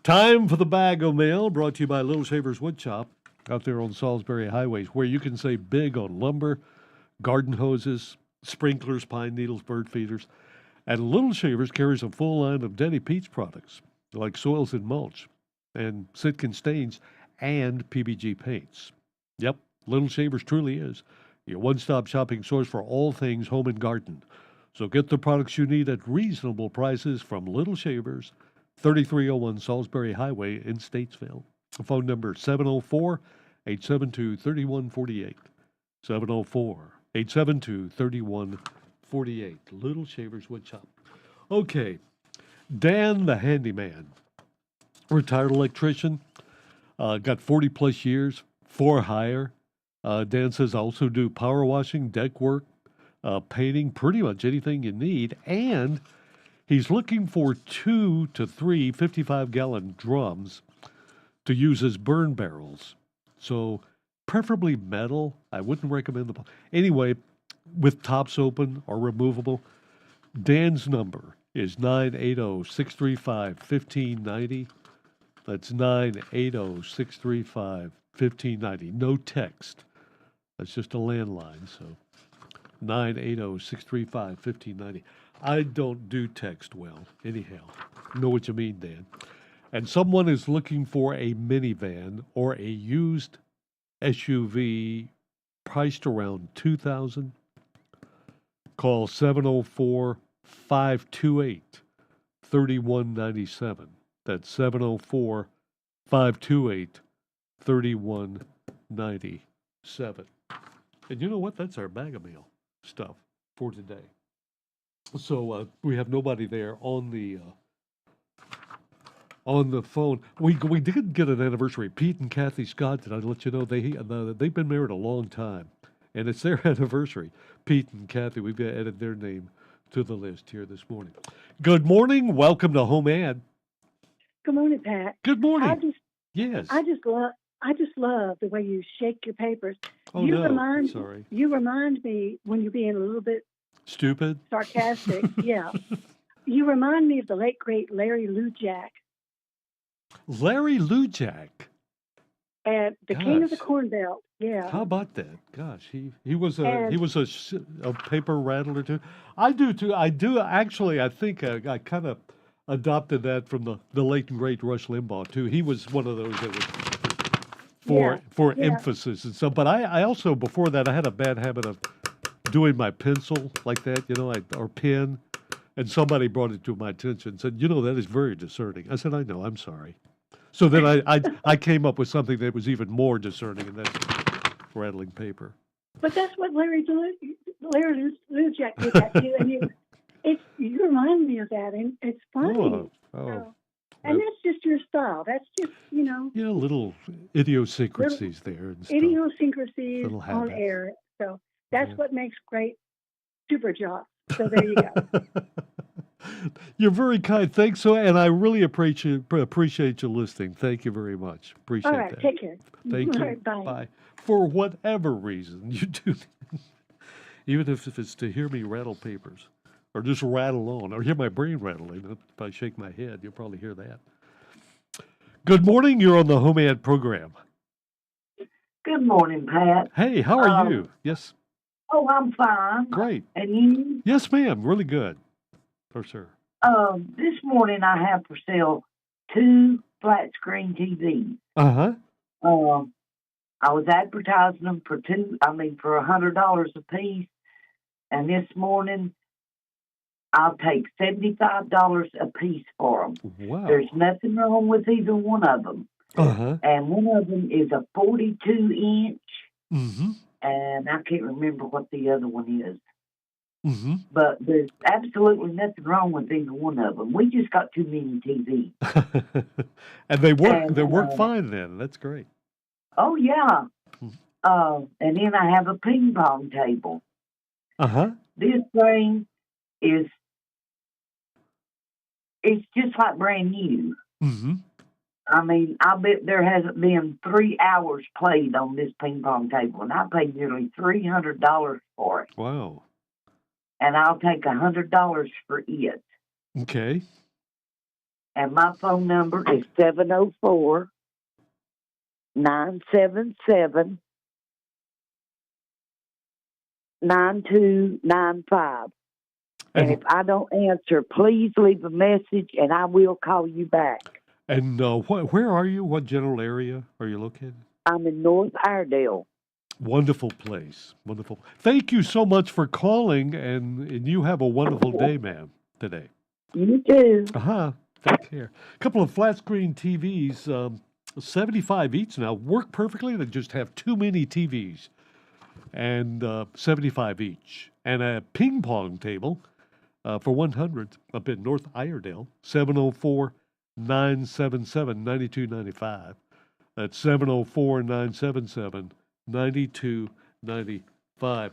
Time for the bag of mail, brought to you by Little Shavers Wood Shop out there on Salisbury Highways, where you can save big on lumber, garden hoses, sprinklers, pine needles, bird feeders. And Little Shavers carries a full line of Denny Peach products like soils and mulch and Sitkin stains and PBG paints. Yep, Little Shavers truly is your one-stop shopping source for all things home and garden. So get the products you need at reasonable prices from Little Shavers, 3301 Salisbury Highway in Statesville. Phone number 704-872-3148. 704-872-3148. Little Shavers Wood Shop. Okay, Dan the handyman, retired electrician, got 40-plus years, for hire. Dan says I also do power washing, deck work, painting, pretty much anything you need, and he's looking for 2 to 3 55-gallon drums to use as burn barrels. So preferably metal. I wouldn't recommend the... Anyway, with tops open or removable, Dan's number is 980-635-1590. That's 980-635-1590. No text. That's just a landline, so 980-635-1590. I don't do text well, anyhow. Know what you mean, Dan. And someone is looking for a minivan or a used SUV priced around $2,000. Call 704-528-3197. That's 704-528-3197. And you know what? That's our bag of mail stuff for today. So we have nobody there on the phone. We did get an anniversary. Pete and Kathy Scott, did I let you know they've been married a long time, and it's their anniversary. Pete and Kathy, we've added their name to the list here this morning. Good morning. Welcome to HomeAd. Good morning, Pat. Good morning. I just love the way you shake your papers. Oh, You no. remind Sorry. You remind me when you're being a little bit Stupid? sarcastic. Yeah. You remind me of the late great Larry Lujak, Larry Lujak. and the king of the Gosh. Corn Belt. Yeah. How about that? Gosh, he was And- a paper rattler too. I do too. I do actually. I think I kind of adopted that from the late and great Rush Limbaugh too. He was one of those that was for Yeah. emphasis and stuff. But I also before that I had a bad habit of doing my pencil like that, or pen, and somebody brought it to my attention and said, that is very discerning. I said, I know, I'm sorry. So then I came up with something that was even more discerning, and that's rattling paper. But that's what Larry Lujak did that too, and you remind me of that, and it's funny. Oh. And that's just your style. That's just Little idiosyncrasies there and stuff. idiosyncrasies Little on habits. air. So that's what makes great super jobs. So there you go. You're very kind. Thanks. And I really appreciate you listening. Thank you very much. Appreciate All right, that. take care. Thank All you. right, bye. Bye. For whatever reason you do, even if it's to hear me rattle papers or just rattle on or hear my brain rattling, if I shake my head, you'll probably hear that. Good morning. You're on the HomeAd program. Good morning, Pat. Hey, how are you? Yes. Oh, I'm fine. Great. And you? Yes, ma'am. Really good. For sure. This morning I have for sale 2 flat screen TVs. Uh-huh. I was advertising them for $100 a piece. And this morning I'll take $75 a piece for them. Wow. There's nothing wrong with either one of them. Uh-huh. And one of them is a 42-inch. Mm-hmm. And I can't remember what the other one is. Mm-hmm. But there's absolutely nothing wrong with either one of them. We just got too many TVs. And they work. And, They work fine then. That's great. Oh, yeah. And then I have a ping pong table. Uh-huh. This thing it's just like brand new. Mm-hmm. I mean, I bet there hasn't been 3 hours played on this ping pong table, and I paid nearly $300 for it. Wow. And I'll take $100 for it. Okay. And my phone number is 704-977-9295. And if I don't answer, please leave a message, and I will call you back. And where are you? What general area are you located? I'm in North Iredale. Wonderful place. Wonderful. Thank you so much for calling, and you have a wonderful day, ma'am, today. You too. Take care. A couple of flat screen TVs, 75 each now, work perfectly. They just have too many TVs, and 75 each. And a ping pong table for 100 up in North Iredale, 704-977-9295. That's 704-977-9295.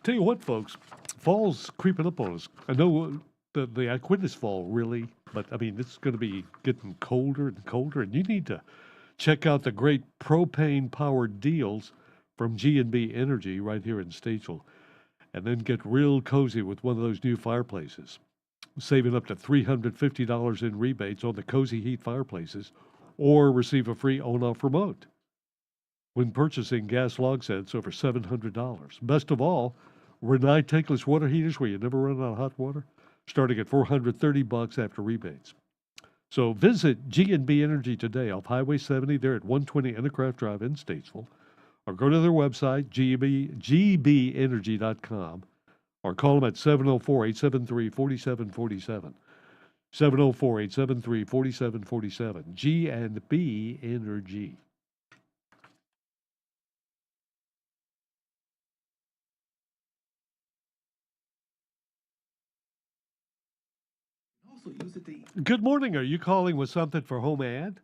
Tell you what, folks, fall's creeping up on us. I know I quit this fall, really, but I mean, it's going to be getting colder and colder, and you need to check out the great propane-powered deals from G&B Energy right here in Statesville, and then get real cozy with one of those new fireplaces, saving up to $350 in rebates on the Cozy Heat fireplaces, or receive a free on-off remote when purchasing gas log sets over $700. Best of all, Renai tankless water heaters where you never run out of hot water, starting at $430 after rebates. So visit G&B Energy today off Highway 70 there at 120 Entercraft Drive in Statesville, or go to their website, gbeenergy.com, or call them at 704-873-4747. 704-873-4747. G&B Energy. Good morning. Are you calling with something for HomeAd?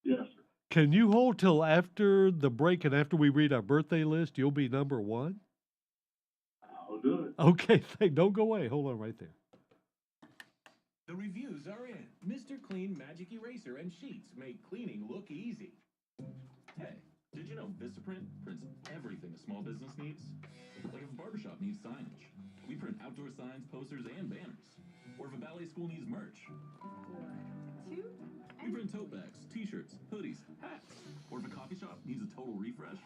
Yes. Can you hold till after the break, and after we read our birthday list, you'll be number one? I'll do it. Okay, don't go away. Hold on right there. The reviews are in. Mr. Clean Magic Eraser and Sheets make cleaning look easy. Hey, did you know Vistaprint prints everything a small business needs? Like if a barbershop needs signage, we print outdoor signs, posters, and banners. Or if a ballet school needs merch, we print tote bags, t-shirts, hoodies, hats. Or if a coffee shop needs a total refresh,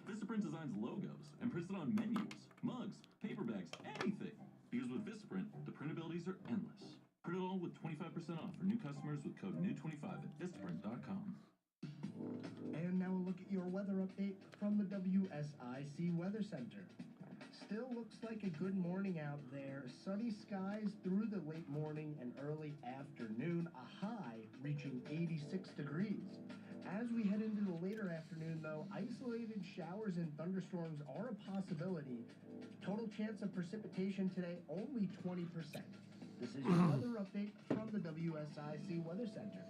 Vistaprint designs logos and prints it on menus, mugs, paper bags, anything. Because with Vistaprint, the printabilities are endless. Print it all with 25% off for new customers with code NEW25 at Vistaprint.com. And now a look at your weather update from the WSIC Weather Center. Still looks like a good morning out there. Sunny skies through the late morning and early afternoon, a high reaching 86 degrees. As we head into the later afternoon, though, isolated showers and thunderstorms are a possibility. Total chance of precipitation today, only 20%. This is your weather update from the WSIC Weather Center.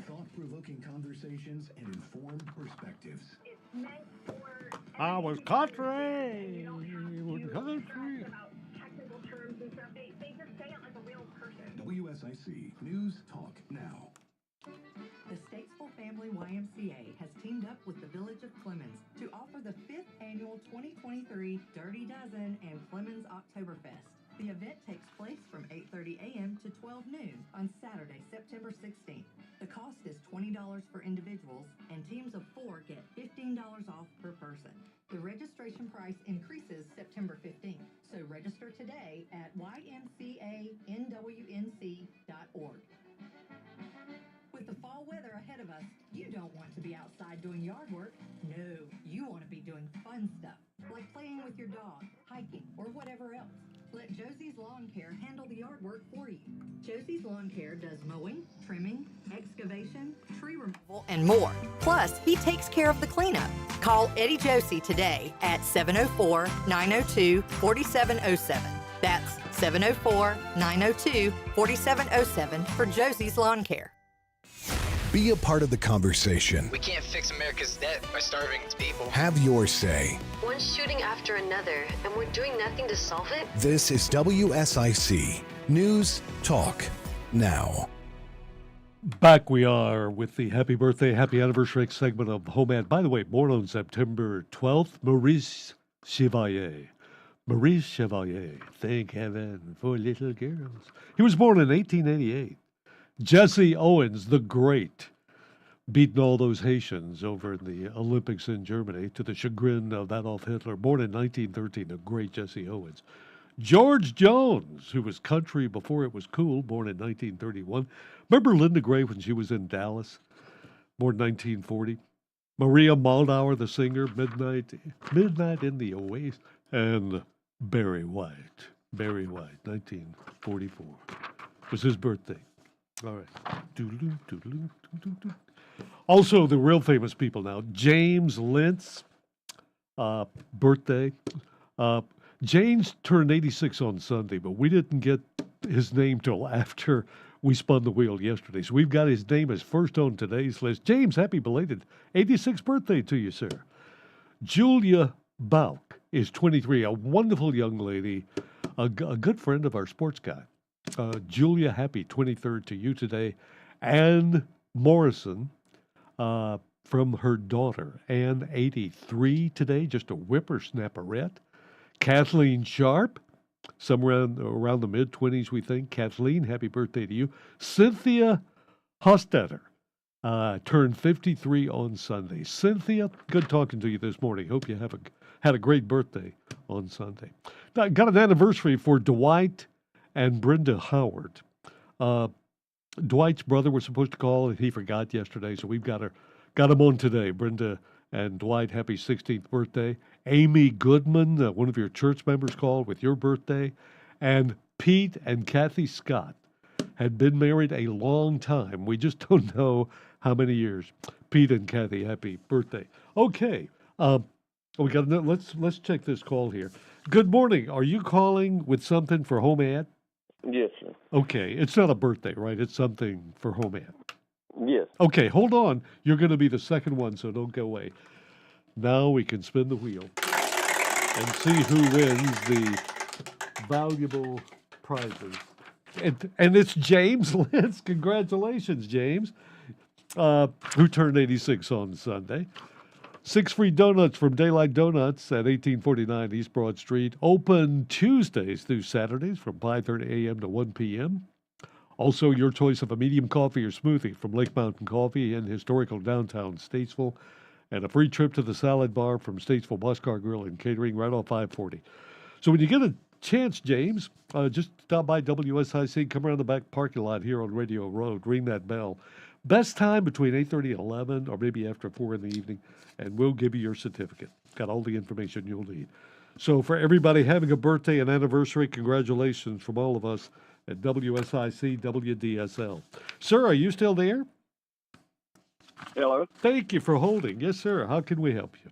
Thought-provoking conversations and informed perspectives. I was country. WSIC News Talk Now. The Statesville Family YMCA has teamed up with the Village of Clemens to offer the 5th annual 2023 Dirty Dozen and Clemens Oktoberfest. The event takes place from 8:30 a.m. to 12 noon on Saturday, September 16th. The cost is $20 for individuals, and teams of 4 get $15 off per person. The registration price increases September 15th, so register today at ymcanwnc.org. With the fall weather ahead of us, you don't want to be outside doing yard work. No, you want to be doing fun stuff, like playing with your dog, hiking, or whatever else. Let Josie's Lawn Care handle the yard work for you. Josie's Lawn Care does mowing, trimming, excavation, tree removal, and more. Plus, he takes care of the cleanup. Call Eddie Josie today at 704-902-4707. That's 704-902-4707 for Josie's Lawn Care. Be a part of the conversation. We can't fix America's debt by starving its people. Have your say. One shooting after another, and we're doing nothing to solve it? This is WSIC News Talk now. Back we are with the happy birthday, happy anniversary segment of HomeAd. By the way, born on September 12th, Maurice Chevalier. Maurice Chevalier, thank heaven for little girls. He was born in 1888. Jesse Owens, the great, beating all those Haitians over in the Olympics in Germany to the chagrin of Adolf Hitler. Born in 1913, the great Jesse Owens. George Jones, who was country before it was cool, born in 1931. Remember Linda Gray when she was in Dallas? Born in 1940. Maria Moldauer, the singer, Midnight in the Oasis. And Barry White, 1944, was his birthday. All right. Doodaloo, doodaloo, doodaloo. Also, the real famous people now. James Lentz, birthday. James turned 86 on Sunday, but we didn't get his name till after we spun the wheel yesterday. So we've got his name as first on today's list. James, happy belated 86th birthday to you, sir. Julia Bauk is 23, a wonderful young lady, a good friend of our sports guy. Julia, happy 23rd to you today. Ann Morrison, from her daughter, Ann, 83 today, just a whippersnapperette. Kathleen Sharp, somewhere around the mid-20s, we think. Kathleen, happy birthday to you. Cynthia Hostetter turned 53 on Sunday. Cynthia, good talking to you this morning. Hope you had a great birthday on Sunday. Now, got an anniversary for Dwight and Brenda Howard. Dwight's brother was supposed to call, and he forgot yesterday, so we've got him on today. Brenda and Dwight, happy 16th birthday. Amy Goodman, one of your church members, called with your birthday. And Pete and Kathy Scott had been married a long time. We just don't know how many years. Pete and Kathy, happy birthday. Okay, we got let's check this call here. Good morning. Are you calling with something for HomeAd? Yes, sir. Okay, it's not a birthday, right? It's something for HomeAd. Yes. Okay, hold on. You're going to be the second one, so don't go away. Now we can spin the wheel and see who wins the valuable prizes. And it's James Lentz. Congratulations, James, who turned 86 on Sunday. 6 free donuts from Daylight Donuts at 1849 East Broad Street. Open Tuesdays through Saturdays from 5:30 a.m. to 1 p.m. Also, your choice of a medium coffee or smoothie from Lake Mountain Coffee in historical downtown Statesville. And a free trip to the salad bar from Statesville Boxcar Grill and Catering right off 540. So when you get a chance, James, just stop by WSIC, come around the back parking lot here on Radio Road, ring that bell. Best time between 8:30 and 11, or maybe after 4 in the evening, and we'll give you your certificate. Got all the information you'll need. So for everybody having a birthday and anniversary, congratulations from all of us at WSIC WDSL. Sir, are you still there? Hello. Thank you for holding. Yes, sir. How can we help you?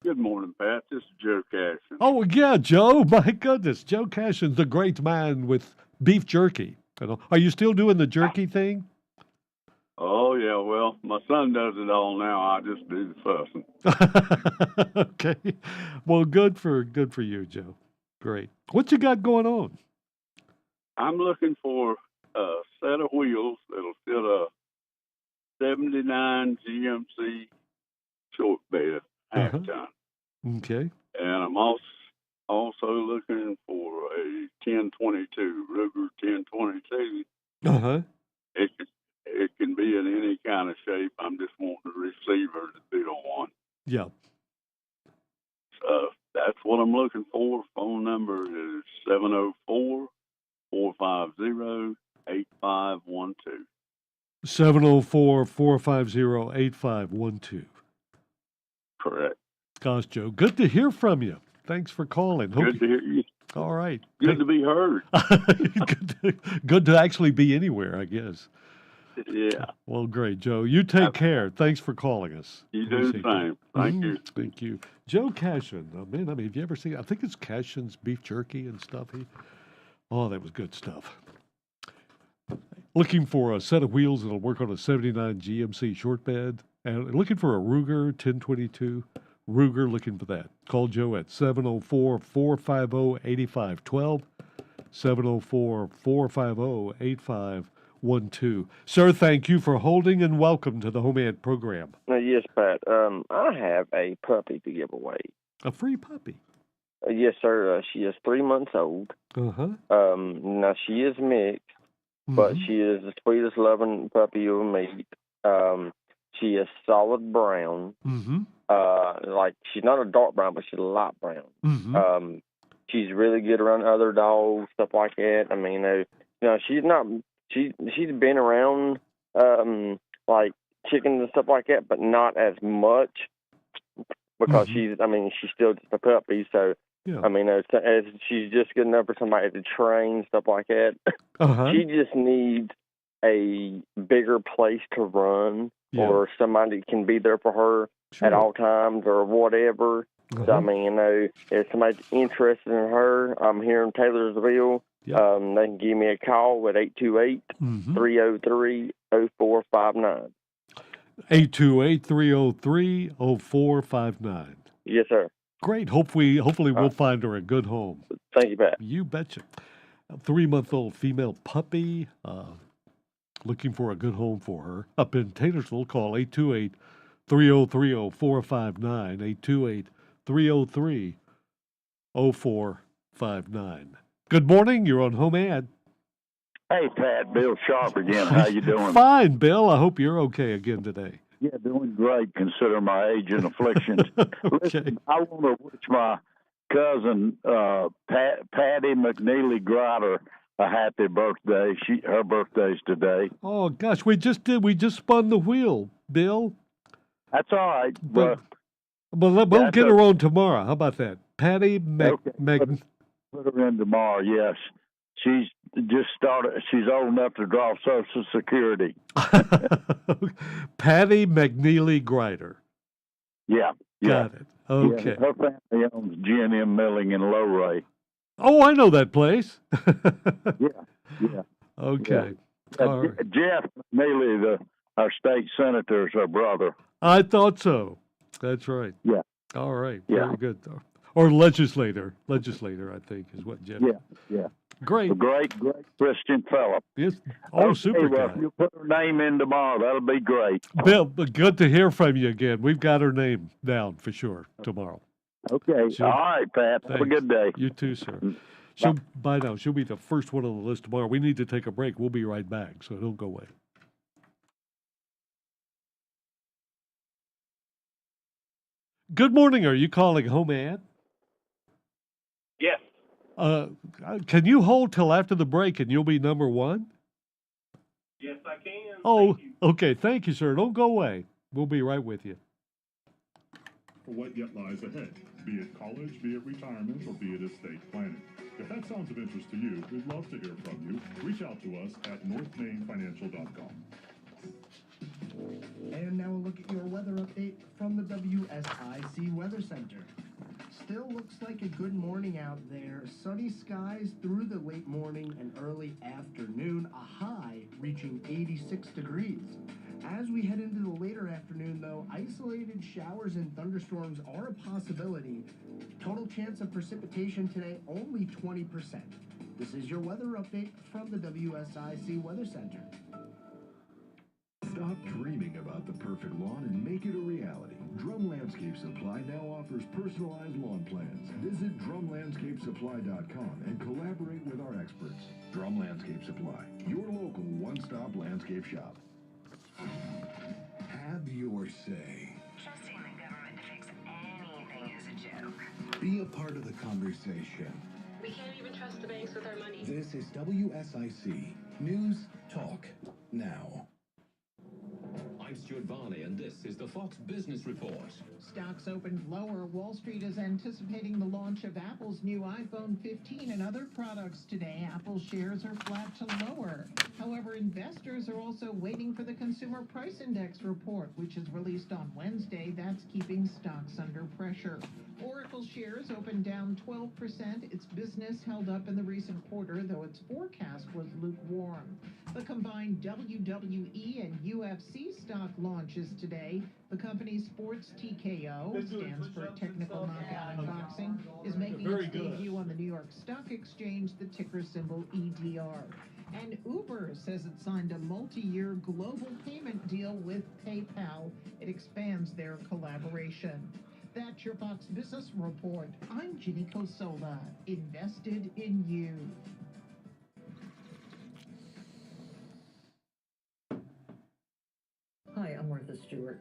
Good morning, Pat. This is Joe Cashin. Oh, yeah, Joe. My goodness. Joe Cashin, the great man with beef jerky. Are you still doing the jerky thing? Oh, yeah. Well, my son does it all now. I just do the fussing. Okay. Well, good for you, Joe. Great. What you got going on? I'm looking for a set of wheels that'll fit a 79 GMC short bed, half ton. Okay. And I'm also looking for a 1022, Ruger 1022. Uh-huh. It can be in any kind of shape. I'm just wanting a receiver to be on one. Yeah. So that's what I'm looking for. Phone number is 704-450-8512. 704-450-8512. Correct. Gosh, Joe, good to hear from you. Thanks for calling. Good to hear you. All right. Good to be heard. Good to actually be anywhere, I guess. Yeah. Well, great, Joe. You take care. Thanks for calling us. You do the same. Thank you. Thank you. Joe Cashin. Oh, man, have you ever seen, I think it's Cashin's beef jerky and stuff. That was good stuff. Looking for a set of wheels that'll work on a 79 GMC short bed. And looking for a Ruger 1022. Ruger, looking for that. Call Joe at 704-450-8512. 704-450-8512. Sir, thank you for holding and welcome to the HomeAd program. Yes, Pat. I have a puppy to give away. A free puppy? Yes, sir. She is 3 months old. Uh-huh. Now, she is mixed, but she is the sweetest, loving puppy you'll meet. She is solid brown. Mm-hmm. Like, she's not a dark brown, but she's a light brown. Mm-hmm. She's really good around other dogs, stuff like that. I mean, she's not. She's been around like chickens and stuff like that, but not as much because she's still just a puppy. So yeah. I mean, as she's just good enough for somebody to train, stuff like that. Uh-huh. She just needs a bigger place to run, or somebody can be there for her at all times or whatever. So, I mean, if somebody's interested in her, I'm here in Taylorsville. They can give me a call at 828-303-0459. 828-303-0459. Yes, sir. Great. Hopefully we'll find her a good home. Thank you, Pat. You betcha. A 3-month-old female puppy, looking for a good home for her. Up in Taylorsville, call 828-303-0459, 828-303-0459. Good morning. You're on HomeAd. Hey, Pat. Bill Sharp again. How you doing? Fine, Bill. I hope you're okay again today. Yeah, doing great considering my age and afflictions. Listen, I want to wish my cousin, Patty McNeely Grider, a happy birthday. Her birthday's today. Oh, gosh. We just spun the wheel, Bill. That's all right. But we'll get her on tomorrow. How about that? Patty Put her in tomorrow, yes. She's just started. She's old enough to draw Social Security. Patty McNeely Grider. Yeah. Got it. Okay. Yeah, her family owns G&M Milling in Lowray. Oh, I know that place. Yeah. Okay. Yeah. All right. Jeff McNeely, our state senator, is her brother. I thought so. That's right. Yeah. All right. Yeah. Very good. Or legislator, I think, is what Jeff. Yeah. Great. A great Christian fellow. Yes. Oh, super well, guy. if you put her name in tomorrow, that'll be great. Bill, good to hear from you again. We've got her name down for sure tomorrow. Okay. All right, Pat. Have a good day. You too, sir. By now, she'll be the first one on the list tomorrow. We need to take a break. We'll be right back, so don't go away. Good morning. Are you calling HomeAd? Yes. Can you hold till after the break and you'll be number one? Yes, I can. Oh, okay. Thank you, sir. Don't go away. We'll be right with you. For what yet lies ahead, be it college, be it retirement, or be it estate planning. If that sounds of interest to you, we'd love to hear from you. Reach out to us at northmainfinancial.com. And now a look at your weather update from the WSIC Weather Center. Still looks like a good morning out there. Sunny skies through the late morning and early afternoon, a high reaching 86 degrees. As we head into the later afternoon, though, isolated showers and thunderstorms are a possibility. Total chance of precipitation today, only 20%. This is your weather update from the WSIC Weather Center. Stop dreaming about the perfect lawn and make it a reality. Drum Landscape Supply now offers personalized lawn plans. Visit drumlandscapesupply.com and collaborate with our experts. Drum Landscape Supply, your local one-stop landscape shop. Have your say. Trusting the government to fix anything is a joke. Be a part of the conversation. We can't even trust the banks with our money. This is WSIC News Talk Now. I'm Stuart Varney, and this is the Fox Business Report. Stocks opened lower. Wall Street is anticipating the launch of Apple's new iPhone 15 and other products today. Apple shares are flat to lower. However, investors are also waiting for the Consumer Price Index report, which is released on Wednesday. That's keeping stocks under pressure. Oracle shares opened down 12%. Its business held up in the recent quarter, though its forecast was lukewarm. The combined WWE and UFC stock launches today. The company Sports TKO, stands for Technical Knockout in Boxing, is making its debut on the New York Stock Exchange, the ticker symbol EDR. And Uber says it signed a multi-year global payment deal with PayPal. It expands their collaboration. That's your Fox Business Report. I'm Ginny Cosola, invested in you. Hi, I'm Martha Stewart.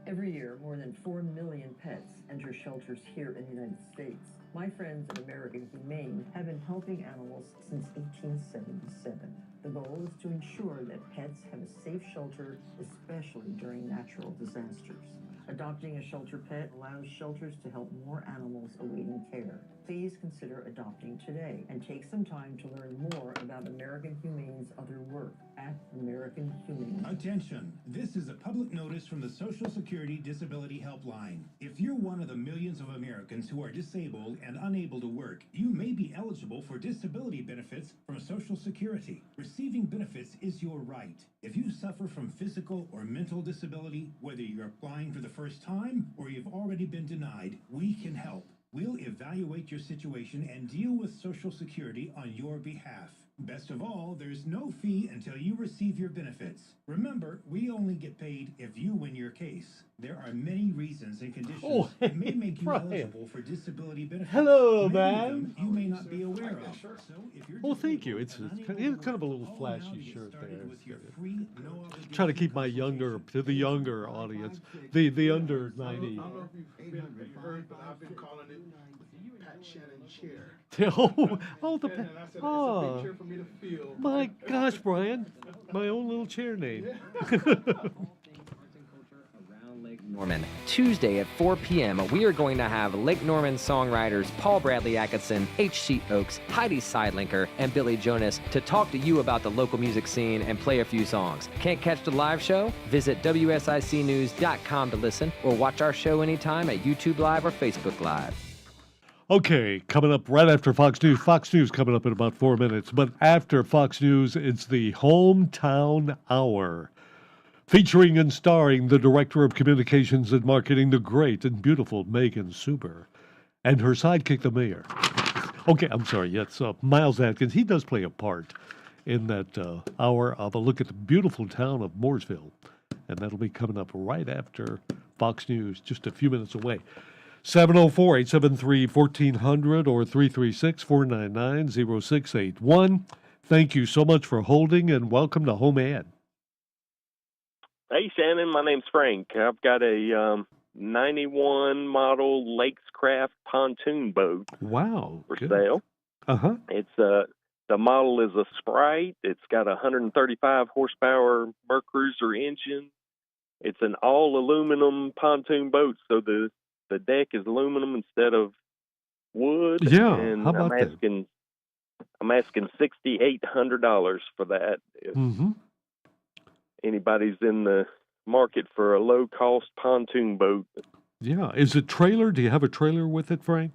Every year, more than 4 million pets enter shelters here in the United States. My friends at American Humane have been helping animals since 1877. The goal is to ensure that pets have a safe shelter, especially during natural disasters. Adopting a shelter pet allows shelters to help more animals awaiting care. Please consider adopting today and take some time to learn more about American Humane's other work at American Humane. Attention! This is a public notice from the Social Security Disability Helpline. If you're one of the millions of Americans who are disabled and unable to work, you may be eligible for disability benefits from Social Security. Receiving benefits is your right. If you suffer from physical or mental disability, whether you're applying for the first time or you've already been denied, we can help. We'll evaluate your situation and deal with Social Security on your behalf. Best of all, there's no fee until you receive your benefits. Remember, we only get paid if you win your case. There are many reasons and conditions that may make you eligible for disability benefits. Hello, Many man. of them you may not be aware of. So if you're Well, thank you. It's kind of a little flashy shirt there. Trying to keep my the younger audience, the under 90. I don't know if you've heard, but I've been calling it Pat Shannon chair. Oh, Chair for me to feel. my gosh, Brian, my own little chair name. Norman. Tuesday at 4 p.m., we are going to have Lake Norman songwriters Paul Bradley Atkinson, H.C. Oaks, Heidi Seidlinker, and Billy Jonas to talk to you about the local music scene and play a few songs. Can't catch the live show? Visit WSICnews.com to listen or watch our show anytime at YouTube Live or Facebook Live. Okay, coming up right after Fox News. Fox News coming up in about 4 minutes. But after Fox News, it's the Hometown Hour, featuring and starring the Director of Communications and Marketing, the great and beautiful Megan Suber, and her sidekick, the mayor. Okay, I'm sorry, yes, Miles Atkins. He does play a part in that hour of a look at the beautiful town of Mooresville. And that'll be coming up right after Fox News, just a few minutes away. 704-873-1400 or 336-499-0681. Thank you so much for holding, and welcome to HomeAd. Hey, Shannon, my name's Frank. I've got a 91 model Lakescraft pontoon boat. Wow. For sale. Uh-huh. It's the model is a Sprite. It's got a 135 horsepower Mercruiser engine. It's an all aluminum pontoon boat, so the deck is aluminum instead of wood. Yeah, and how about I'm asking $6,800 for that. If anybody's in the market for a low cost pontoon boat. Yeah. Is it trailer? Do you have a trailer with it, Frank?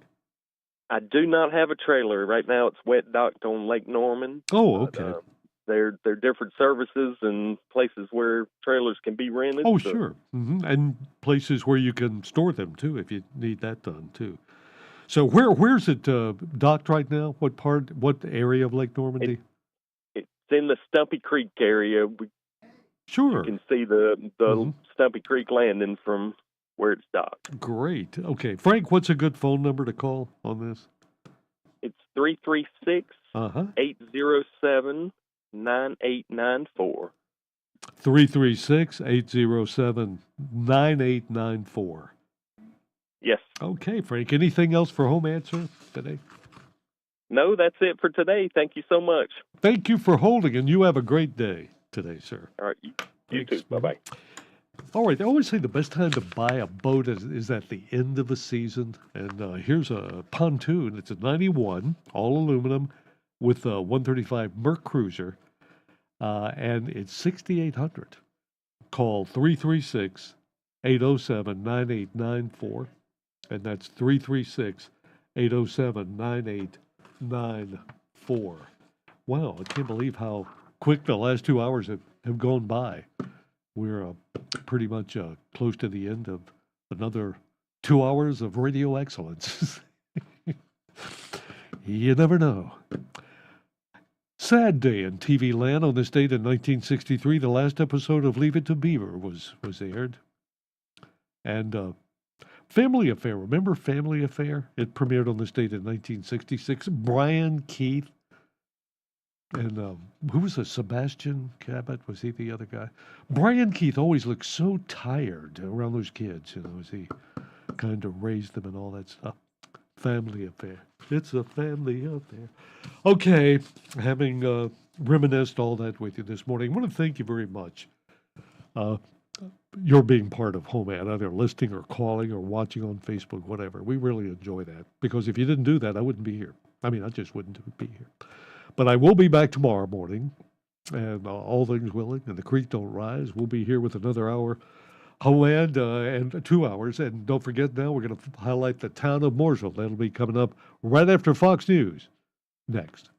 I do not have a trailer. Right now it's wet docked on Lake Norman. Oh, okay. There are different services and places where trailers can be rented. Oh, sure. And places where you can store them, too, if you need that done, too. So where's it docked right now? What area of Lake Normandy? It's in the Stumpy Creek area. Sure. You can see the Stumpy Creek landing from where it's docked. Great. Okay. Frank, what's a good phone number to call on this? It's 336-807-9894. 336-807-9894. Yes. Okay, Frank. Anything else for home answer today? No, that's it for today. Thank you so much. Thank you for holding, and you have a great day today, sir. All right. You too. Bye-bye. All right. They always say the best time to buy a boat is at the end of a season. And here's a pontoon. It's a 91, all aluminum, with a 135 Mercruiser, and it's $6,800. Call 336-807-9894, and that's 336-807-9894. Wow, I can't believe how quick the last 2 hours have gone by. We're pretty much close to the end of another 2 hours of radio excellence. You never know. Sad day in TV land. On this date in 1963, the last episode of Leave It to Beaver was aired. And Family Affair. Remember Family Affair? It premiered on this date in 1966. Brian Keith. And who was Sebastian Cabot? Was he the other guy? Brian Keith always looked so tired around those kids, as he kind of raised them and all that stuff. Family Affair. It's a family affair. Okay, having reminisced all that with you this morning, I want to thank you very much. You're being part of HomeAd, either listening or calling or watching on Facebook, whatever. We really enjoy that, because if you didn't do that, I wouldn't be here. I mean, I just wouldn't be here. But I will be back tomorrow morning, and all things willing, and the creek don't rise. We'll be here with another hour HomeAd and 2 hours. And don't forget, now we're going to highlight the town of Mooresville. That'll be coming up right after Fox News next.